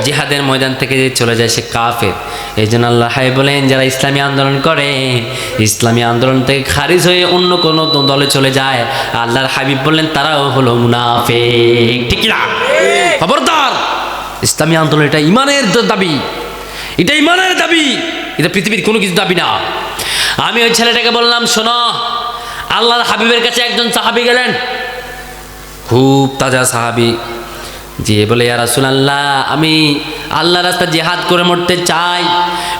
জিহাদের ময়দান থেকে যে চলে যায় সে কাফের। এই জন্য আল্লাহ বলেন, যারা ইসলামী আন্দোলন করে, ইসলামী আন্দোলন থেকে খারিজ হয়ে অন্য কোনো দলে চলে যায়, আল্লাহর হাবিব বললেন তারাও হলো মুনাফিক। ঠিক কিনা? খবরদার, ইসলামী আন্দোলন এটা ইমানের দাবি, এটা ইমানের দাবি, এটা পৃথিবীর কোনো কিছু দাবি না। আমি ওই ছেলেটাকে বললাম, শোনো, আল্লাহর হাবিবের কাছে একজন সাহাবী গেলেন, খুব তাজা সাহাবী, যে বলে, ইয়া রাসূলুল্লাহ, আমি আল্লাহর রাস্তায় জিহাদ করে মরতে চাই।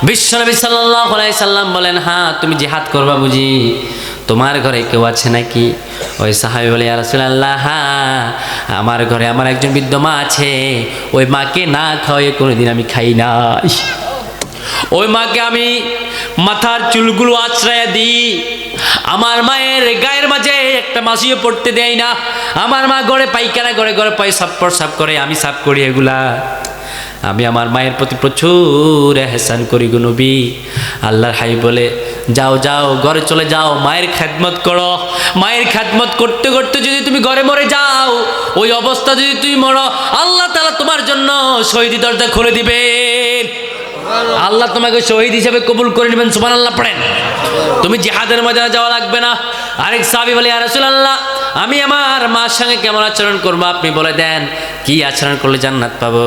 বিশ্বনবী সাল্লাল্লাহু আলাইহি সাল্লাম বলেন, হ্যাঁ তুমি জিহাদ করবা বুঝি? তোমার ঘরে কেউ আছে নাকি? ওই সাহাবী বলে, ইয়া রাসূলুল্লাহ, হ্যাঁ আমার ঘরে আমার একজন বৃদ্ধ মা আছে, ওই মাকে না খাওয়াই কোনোদিন আমি খাই নাই। ওই মাকে আমি মাথার চুলগুলো আছড়াইয়া দিই, আমার মায়ের গায়ের মাঝে একটা মাছিও পড়তে দেয় না। আমার মা ঘরে পায়খানা করে, ঘরে পায়ে সাপ করে, আমি সাফ করি এগুলা। আমি আমার মায়ের প্রতি প্রচুর এহসান করি গো নবী। আল্লাহর হাবিব বলে, যাও যাও ঘরে চলে যাও, মায়ের খেদমত করো। মায়ের খেদমত করতে করতে যদি তুমি ঘরে মরে যাও, ওই অবস্থা যদি তুমি মরো, আল্লাহ তাআলা তোমার জন্য শহীদি দরজা খুলে দিবেন। আল্লাহ তোমাকে শহীদ হিসেবে কবুল করে নেবেন। সুবহানাল্লাহ পড়েন। তুমি জিহাদের ময়দানে যাওয়া লাগবে না। আরেক সাহাবী বলে, ইয়া রাসূলুল্লাহ, আমি আমার মার সঙ্গে কেমন আচরণ করবো আপনি বলে দেন, কি আচরণ করলে জান্নাত পাবো?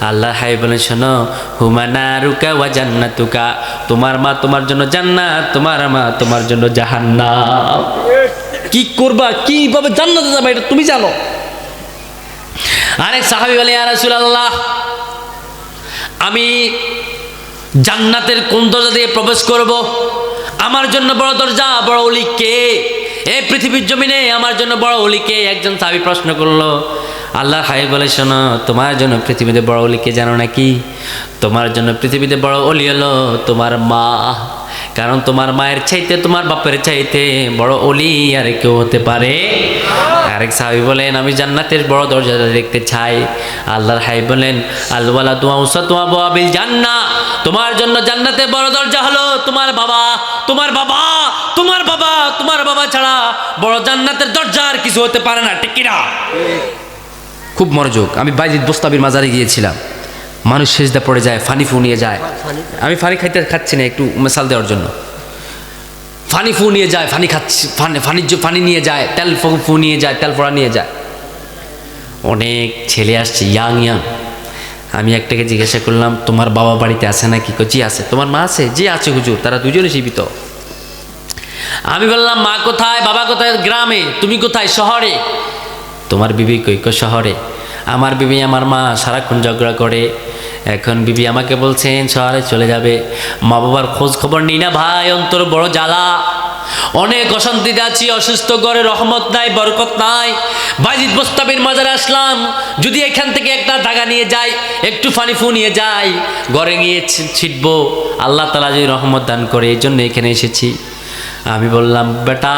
আল্লাহ হাই বলেন, শোনো, হুমা নারুকা ওয়া জান্নাতুকা, তোমার মা তোমার জন্য জান্নাত, তোমার মা তোমার জন্য জাহান্নাম। কি করবা, কিভাবে জান্নাতে যাবে এটা তুমি জানো। আরেক সাহাবী বলে, ইয়া রাসূলুল্লাহ, আমি জান্নাতের কোন দরজা দিয়ে প্রবেশ করব? আমার জন্য বড় দরজা, বড় ওলি কে? এই পৃথিবীর জমিনে আমার জন্য বড় ওলি কে? একজন সাহাবী প্রশ্ন করলো। আল্লাহ হাই বলে, শোনো, তোমার জন্য পৃথিবীতে বড় ওলি কে জানো নাকি? তোমার জন্য পৃথিবীতে বড় ওলি হলো তোমার মা। কারণ তোমার মায়ের চাইতে তোমার বাপের চাইতে বড় ওলি আর কেউ হতে পারে। আরেক সাহাবী বলেন আমি জান্নাতের বড় দরজাটা দেখতে চাই। আল্লাহর হাবিব বলেন আল ওয়ালাদু আওসাতু আবওয়াবিল জান্নাহ, তোমার জন্য জান্নাতের বড় দরজা হলো তোমার বাবা। তোমার বাবা, তোমার বাবা, তোমার বাবা ছাড়া বড় জান্নাতের দরজা আর কিছু হতে পারে না, ঠিক কি না? খুব মনোযোগ। আমি বাইজিদ বোস্তামির মাজারে গিয়েছিলাম, মানুষ সেজদা পড়ে যায়, ফানি ফু নিয়ে যায়। আমি ফানি খাচ্ছি না, একটু মিসাল দেওয়ার জন্য। ফানি ফু নিয়ে যায়, ফানি খাচ্ছি, ফানি নিয়ে যায়, তেল ফু নিয়ে যায়, তেল ফোড়া নিয়ে যায়। অনেক ছেলে আসছে, ইয়াং। আমি একটাকে জিজ্ঞাসা করলাম তোমার বাবা বাড়িতে আছে নাকি? জি আছে। তোমার মা আছে? জি আছে হুজুর, তারা দুজনে জীবিত। আমি বললাম মা কোথায়, বাবা কোথায়? গ্রামে। তুমি কোথায়? শহরে। তোমার বিবি কই? শহরে। আমার বিবি আমার মা সারাক্ষণ ঝগড়া করে, এখন বিবি আমাকে বলছেন শহরে চলে যাবে। মা বাবার খোঁজ খবর নিই না ভাই, অন্তর বড় জ্বালা। অনেক অশান্তিতে আছি, অসুস্থ, ঘরে রহমত নাই, বরকত নাই। বাইজিদ বোস্তামির মাজারে আসলাম, যদি এখান থেকে একটা ধাগা নিয়ে যাই, একটু ফানি ফু নিয়ে যাই, ঘরে গিয়ে ছিটবো, আল্লাহ তাআলা যদি রহমত দান করে, এই জন্য এখানে এসেছি। আমি বললাম বেটা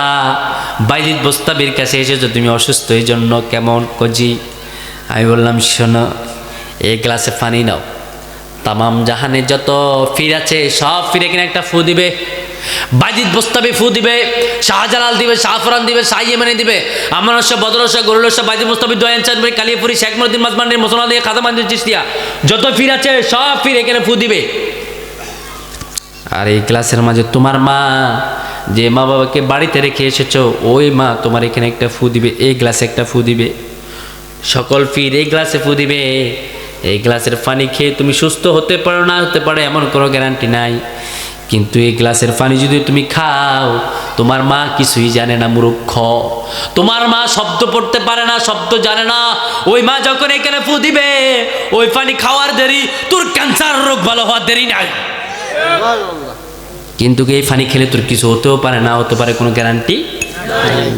বাইজিদ বোস্তামির কাছে এসেছো তুমি অসুস্থ এই জন্য, কেমন? কজি। আমি বললাম শোনো, এই গ্লাসে পানি নাও, তামাম জাহানে যত ফির আছে সব ফিরে কিনে একটা ফু দিবে। বাইজিদ বোস্তামি ফু দিবে, শাহজালাল দিবে, শাহফরান দিবে, শাহ ইয়েমানি দিবে, আমানত শাহ, বদরুল শাহ, গরুল শাহ, বাইজিদ বোস্তামি, দয়ান চাঁদ, কালিয়াপুরি, শেখ মুহিউদ্দিন মাজমান্ডির, মুসলমানদের, খাজা মানজুর চিশতিয়া, যত ফির আছে সব ফির এখানে ফু দিবে। আর এই গ্লাসের মাঝে তোমার মা যে মা বাবাকে বাড়িতে রেখে এসেছো, ওই মা তোমার এখানে একটা ফু দিবে, এই গ্লাসে একটা ফু দিবে। সকল ফির এই গ্লাসে ফু দিবে। এই গ্লাসের পানি খেয়ে তুমি সুস্থ হতে পারো, না হতে পারে এমন কোনো গ্যারান্টি নাই, কিন্তু এই গ্লাসের পানি যদি তুমি খাও, তোমার মা কিছুই জানে না, মূর্খ। তোমার মা শব্দ পড়তে পারে না, শব্দ জানে না। ওই মা যখন এখানে ফু দিবে, ওই পানি খাওয়ার দেরি, তোর ক্যান্সার রোগ ভালো হওয়ার দেরি নাই। কিন্তু এই পানি খেলে তোর কিছু হতেও পারে, না হতে পারে, কোনো গ্যারান্টি নাই।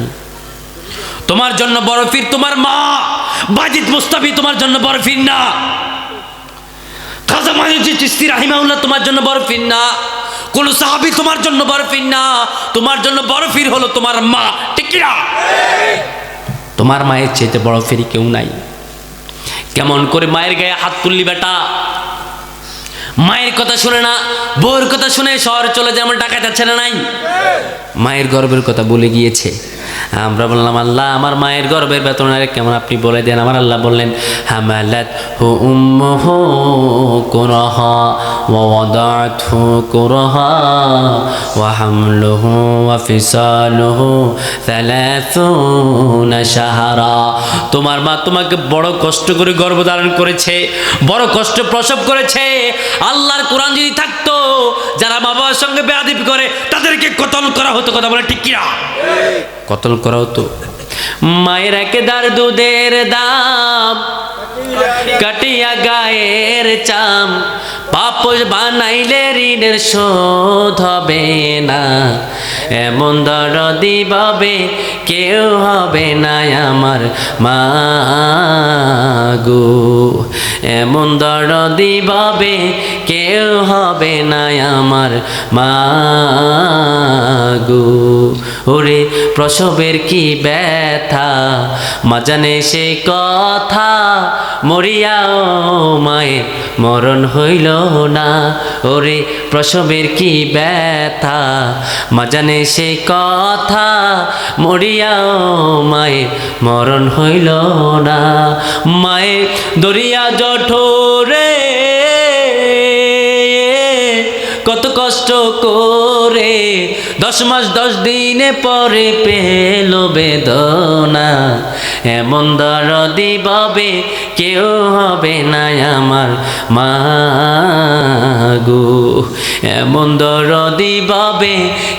তোমার জন্য বড় ফির তোমার মা। বাইজিদ বোস্তামি তোমার জন্য বড় ফির না। খাজা মাইনুদ্দিন চিশতি রাহিমাহুল্লাহ তোমার জন্য বড় ফির না। কোন সাহাবী তোমার জন্য বড় ফির না। তোমার জন্য বড় ফির হলো তোমার মা, ঠিক কি না? তোমার মায়ের চাইতে বড় ফির কেউ নাই। কেমন করে মায়ের গায়ে হাত তুললি বেটা? মায়ের কথা শুনে না, বউর কথা শুনে শহরে চলে যায়, আমার টাকা যাচ্ছে না নাই। মায়ের গর্বের কথা বলে গিয়েছে। আমরা বললাম আল্লাহ আমার মায়ের গর্বের বেতন কেমন আপনি বলে দেন। আমার আল্লাহ বললেন হামালাত হু উম্মুহু কুরহা ওয়া ওয়াদাতহু কুরহা ওয়া হামলুহু ওয়া ফিসালুহু 30 শাহরা। তোমার মা তোমাকে বড় কষ্ট করে গর্ভধারণ করেছে, বড় কষ্ট প্রসব করেছে। আল্লাহর কোরআন যদি থাকতো, যারা মা বাবার সঙ্গে বেয়াদবি করে তাদেরকে কতল করা হতো। কথা বলে ঠিক কিনা? কতল করা হতো। মায়ের একেদার দুধের দাম কাটিয়া গায়ের চাম, পাপ বানাইলে ঋণের শোধ হবে না। এমন দরদি ভাবে কেউ হবে না আমার মা গো। এমন দরদি ভাবে কেউ হবে না আমার মা গো। ওরে প্রসবের কি ব্যথা মা জানে সে কথা, মরিয়াও মায়ের মরণ হইল না। ওরে প্রসবের কি ব্যথা মা জানে সে কথা, মরিয়াও মায়ের মরণ হইল না। মায়ের দরিয়া জঠোরে কত কষ্ট করে 10 মাস 10 দিনে পরে পেল বেদনা। এমন দরদি ভাবে কেউ হবে না আমার মা গো। এমন দরদি ভাবে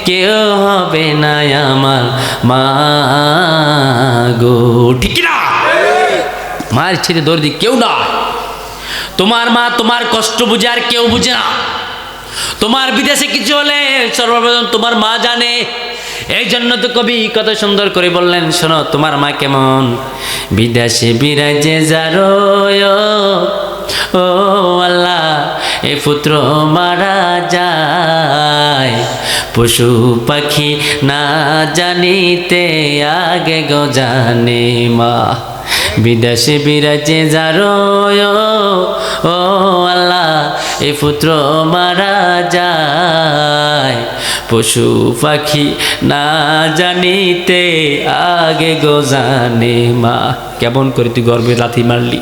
কেউ হবে না আমার মা গো, ঠিক না? মায়ের ছেড়ে দরদি কেউ না। তোমার মা তোমার কষ্ট বুঝে আর কেউ বুঝে না। তোমার বিদেশে কিছু হলে সর্বপ্রথম তোমার মা জানে। এই জন্য তো কবি কত সুন্দর করে বললেন, শোনো তোমার মা কেমন। বিদেশে বিরাজে যারো ও আল্লাহ, এ পুত্র মারা যায়, পশু পাখি না জানিতে আগে গো জানে মা। বিদেশে বিরাজে যারো ও আল্লাহ, এ পুত্র মারা যায়, পশু পাখি না জানিতে আগে গো জানে মা। কেমন করে তুই গর্বে লাথি মারলি,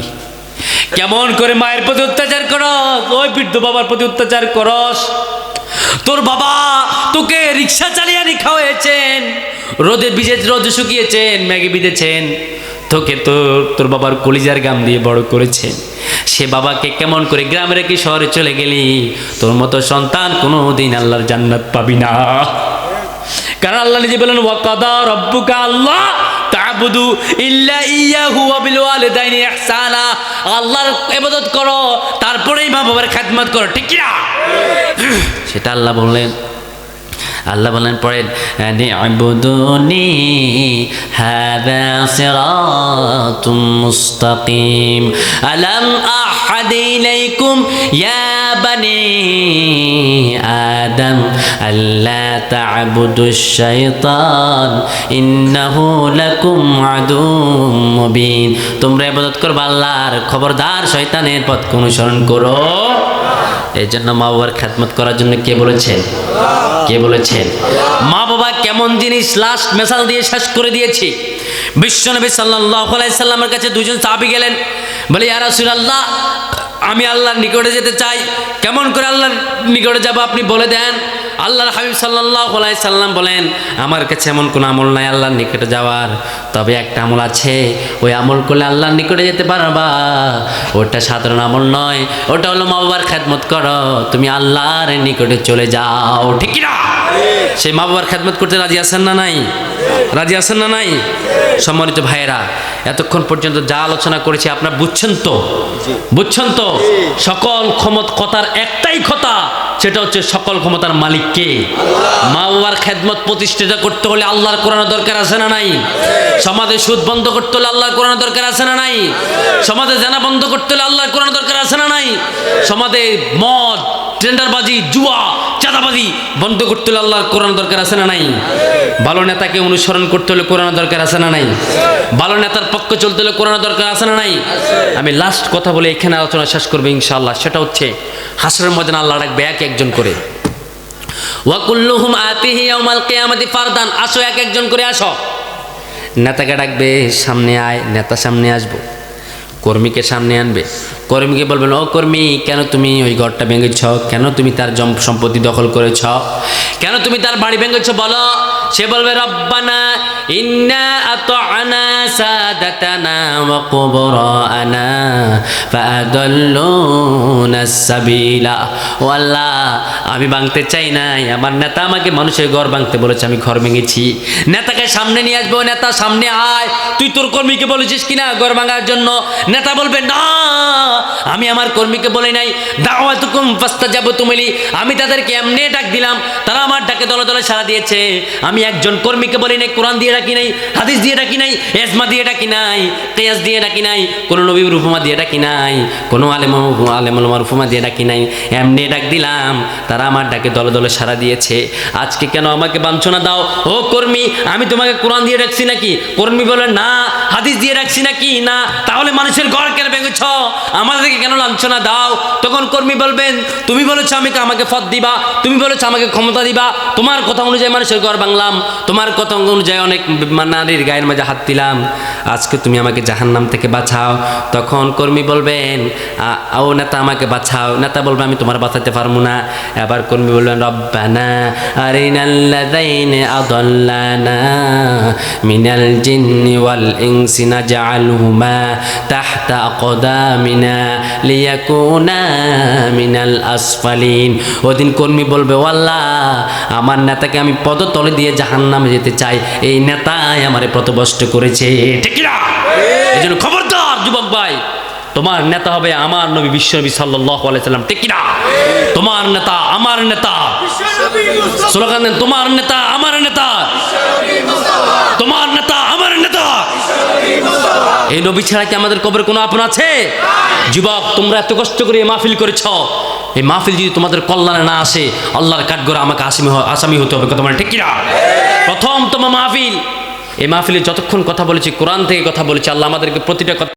কেমন করে মায়ের প্রতি অত্যাচার করস, ওই বৃদ্ধ বাবার প্রতি অত্যাচার করস। তোর বাবা তোকে রিক্সা চালিয়ে আনি খাওয়াইছেন, রোদে ভিজে রোদে শুকিয়েছেন, ম্যাগি বিঁধেছেন, তোকে তোর বাবার কলিজার গাম দিয়ে বড় করেছেন। সে বাবাকে কেমন করে গ্রামে রেখে শহরে চলে গেলি? তোর মতো সন্তান কোনোদিন আল্লাহর জান্নাত পাবি না। কারণ আল্লাহ নিজে বলেন, ওয়াকাদা রাব্বুকা আল্লাহ তা'বুদু ইল্লা ইয়াহু ওয়া বিল ওয়ালিদাইনি ইহসানা। আল্লাহর ইবাদত করো, তারপরেই মা বাবার খেদমত করো, ঠিক কি না? সেটা আল্লাহ বললেন। আল্লাহ বলেন পড়েন, নি'বুদুনি হাযা সিরাতুম মুস্তাকিম আলাম আহাদ ইলাইকুম ইয়া বানি আদম আল্লা তা'বুদুশ শাইতান ইন্নাহু লাকুম আদুউম মুবিন। তোমরা ইবাদত করবে আল্লাহর, খবরদার শয়তানের পথ অনুসরণ করো। এই জন্য মা বাবার খেদমত করার জন্য কে বলেছেন? কে বলেছেন? মা বাবা কেমন জিনিস লাস্ট মেসাল দিয়ে শেষ করে দিয়েছি। বিশ্বনবী সাল্লাল্লাহু আলাইহি সাল্লামের কাছে দুজন সাহাবী গেলেন, বলে ইয়া রাসূলুল্লাহ, আমি আল্লাহর নিকটে যেতে চাই, কেমন করে আল্লাহর নিকটে যাব আপনি বলে দেন। আল্লাহর হাবিব সাল্লাল্লাহু আলাইহি সাল্লাম বলেন, আমার কাছে এমন কোনো আমল নাই আল্লাহর নিকটে যাওয়ার, তবে একটা আমল আছে, ওই আমল করলে আল্লাহর নিকটে যেতে পারবা। ওটা সাধারণ আমল নয়, ওটা হলো মা বাবার খেদমত করো, তুমি আল্লাহর নিকটে চলে যাও, ঠিক কি না? সেই মা বাবার খেদমত করতে রাজি আছেন না নাই? রাজি আছেন না নাই? সম্মানিত ভাইয়েরা, এতক্ষণ পর্যন্ত যা আলোচনা করেছি আপনারা বুঝছেন তো? বুঝছেন তো? সকল কথার একটাই কথা, সেটা হচ্ছে সকল ক্ষমতার মালিক কে? মা বাবার খেদমত প্রতিষ্ঠিত করতে হলে আল্লাহর কোরআন দরকার আছে না নাই? সমাজে সুদ বন্ধ করতে হলে আল্লাহর কোরআন দরকার আছে না নাই? সমাজে জানা বন্ধ করতে হলে আল্লাহর কোরআন দরকার আছে না নাই? সমাজে মদ, টেন্ডারবাজি, জুয়া, চাঁদাবাজি বন্ধ করতে হলে আল্লাহর কোরআন দরকার আছে না নাই? ভালো নেতাকে অনুসরণ করতে হলে কোরআন দরকার আছে না নাই? ভালো নেতার পক্ষে চলতে হলে কোরআন দরকার আছে না নাই? আমি লাস্ট কথা বলে এখানে আলোচনা শেষ করবো ইনশাআল্লাহ। সেটা হচ্ছে হাসরের ময়দানে আল্লাহ ডাকবে এক একজন করে, ওয়া কুল্লুহুম আতিহি ইয়াউমাল কিয়ামাতি ফারদান, আসো এক একজন করে আসো। নেতাকে ডাকবে, সামনে আয়, নেতা সামনে আসবো, কর্মীকে সামনে আনবে, কর্মীকে বলবেন, ও কর্মী, কেন তুমি ওই ঘরটা ভেঙেছ? কেন তুমি তার সম্পত্তি দখল করেছ? কেন তুমি তার বাড়ি ভেঙেছ বলো? সে বলবে, রব্বানা ইন্না আতা'না সাদাতানা ওয়া কুবরানা ফাআদাল্লুনা সাবিলা। ও আল্লাহ, আমি ভাঙতে চাই নাই, আমার নেতা আমাকে মানুষের ঘর ভাঙতে বলেছে, আমি ঘর ভেঙেছি। নেতাকে সামনে নিয়ে আসবো, নেতা সামনে আয়, তুই তোর কর্মীকে বলেছিস কিনা ঘর ভাঙার জন্য? নেতা বলবে, না, আমি আমার কর্মীকে বলে নাই, দাওয়াতুকুম ফাস্তাজাবতুম লি, আমি তাদেরকে এমনি ডাক দিলাম, তারা আমার ডাকে দলে দলে সাড়া দিয়েছে। আমি একজন কর্মীকে বলি নাই, কোরআন দিয়ে ডাকি নাই, হাদিস দিয়ে ডাকি নাই, ইজমা দিয়ে ডাকি নাই, কিয়াস দিয়ে ডাকি নাই, কোন নবীর উপমা দিয়ে ডাকি নাই, কোন আলেমুল মারফুমা দিয়ে ডাকি নাই, এমনি ডাক দিলাম, তারা আমার ডাকে দলে দলে সাড়া দিয়েছে। আজকে কেন আমাকে বাঞ্ছনা দাও? ও কর্মী, আমি তোমাকে কোরআন দিয়ে ডাকছি নাকি? কর্মী বলে, না। হাদিস দিয়ে ডাকছি নাকি? না। তাহলে মানুষের ঘর কেন ভেঙেছ? আমাদেরকে কেন লাঞ্ছনা দাও? তখন কর্মী বলবেন, তুমি বলেছো আমাকে পদ দিবা, তুমি বলেছো আমাকে ক্ষমতা দিবা, তোমার কথা অনুযায়ী মানুষের ঘর ভাঙলাম, তোমার কথা অনুযায়ী অনেক নারীর গায়ের মাঝে হাত দিলাম, আজকে তুমি আমাকে জাহান্নাম থেকে বাঁচাও। তখন কর্মী বলবেন, ও নেতা, আমাকে বাঁচাও। নেতা বলবে, আমি তোমার বাঁচাতে পারবো না। এবার কর্মী বলবেন, রব্বানা আরিনাল্লাযাইনি আদাল্লানা মিনাল জিন্নি ওয়াল ইনসি নাজআলহুমা তাহতা আকদামিনা লিয়াকুনা মিনাল আসফালিন। ওদিন কর্মী বলবে, ও আল্লাহ, আমার নেতাকে আমি পদতলে দিয়ে জাহান্নামে যেতে চাই, এই নেতাই আমারে পথভ্রষ্ট করেছে, ঠিক না? এই জন্য খবরদার যুবক ভাই, তোমার নেতা হবে আমার নবী বিশ্বনবী সাল্লাল্লাহু আলাইহি সাল্লাম, ঠিক না? তোমার নেতা আমার নেতা, স্লোগান দেন, তোমার নেতা আমার নেতা, তোমার নেতা আমার নেতা। এই নবী ছাড়া কি আমাদের কবরে কোনো আপন আছে? যুবক, তোমরা এত কষ্ট করে মাহফিল করেছ, এই মাহফিল যদি তোমাদের কল্যাণে না আসে, আল্লাহর কাঠগড়ে আমাকে আসামি হতে হবে। কথা মানে ঠিক কিনা? প্রথম তোমার মাহফিল, এই মাহফিলে যতক্ষণ কথা বলেছি কোরআন থেকে কথা বলেছি, আল্লাহ আমাদেরকে প্রতিটা কথা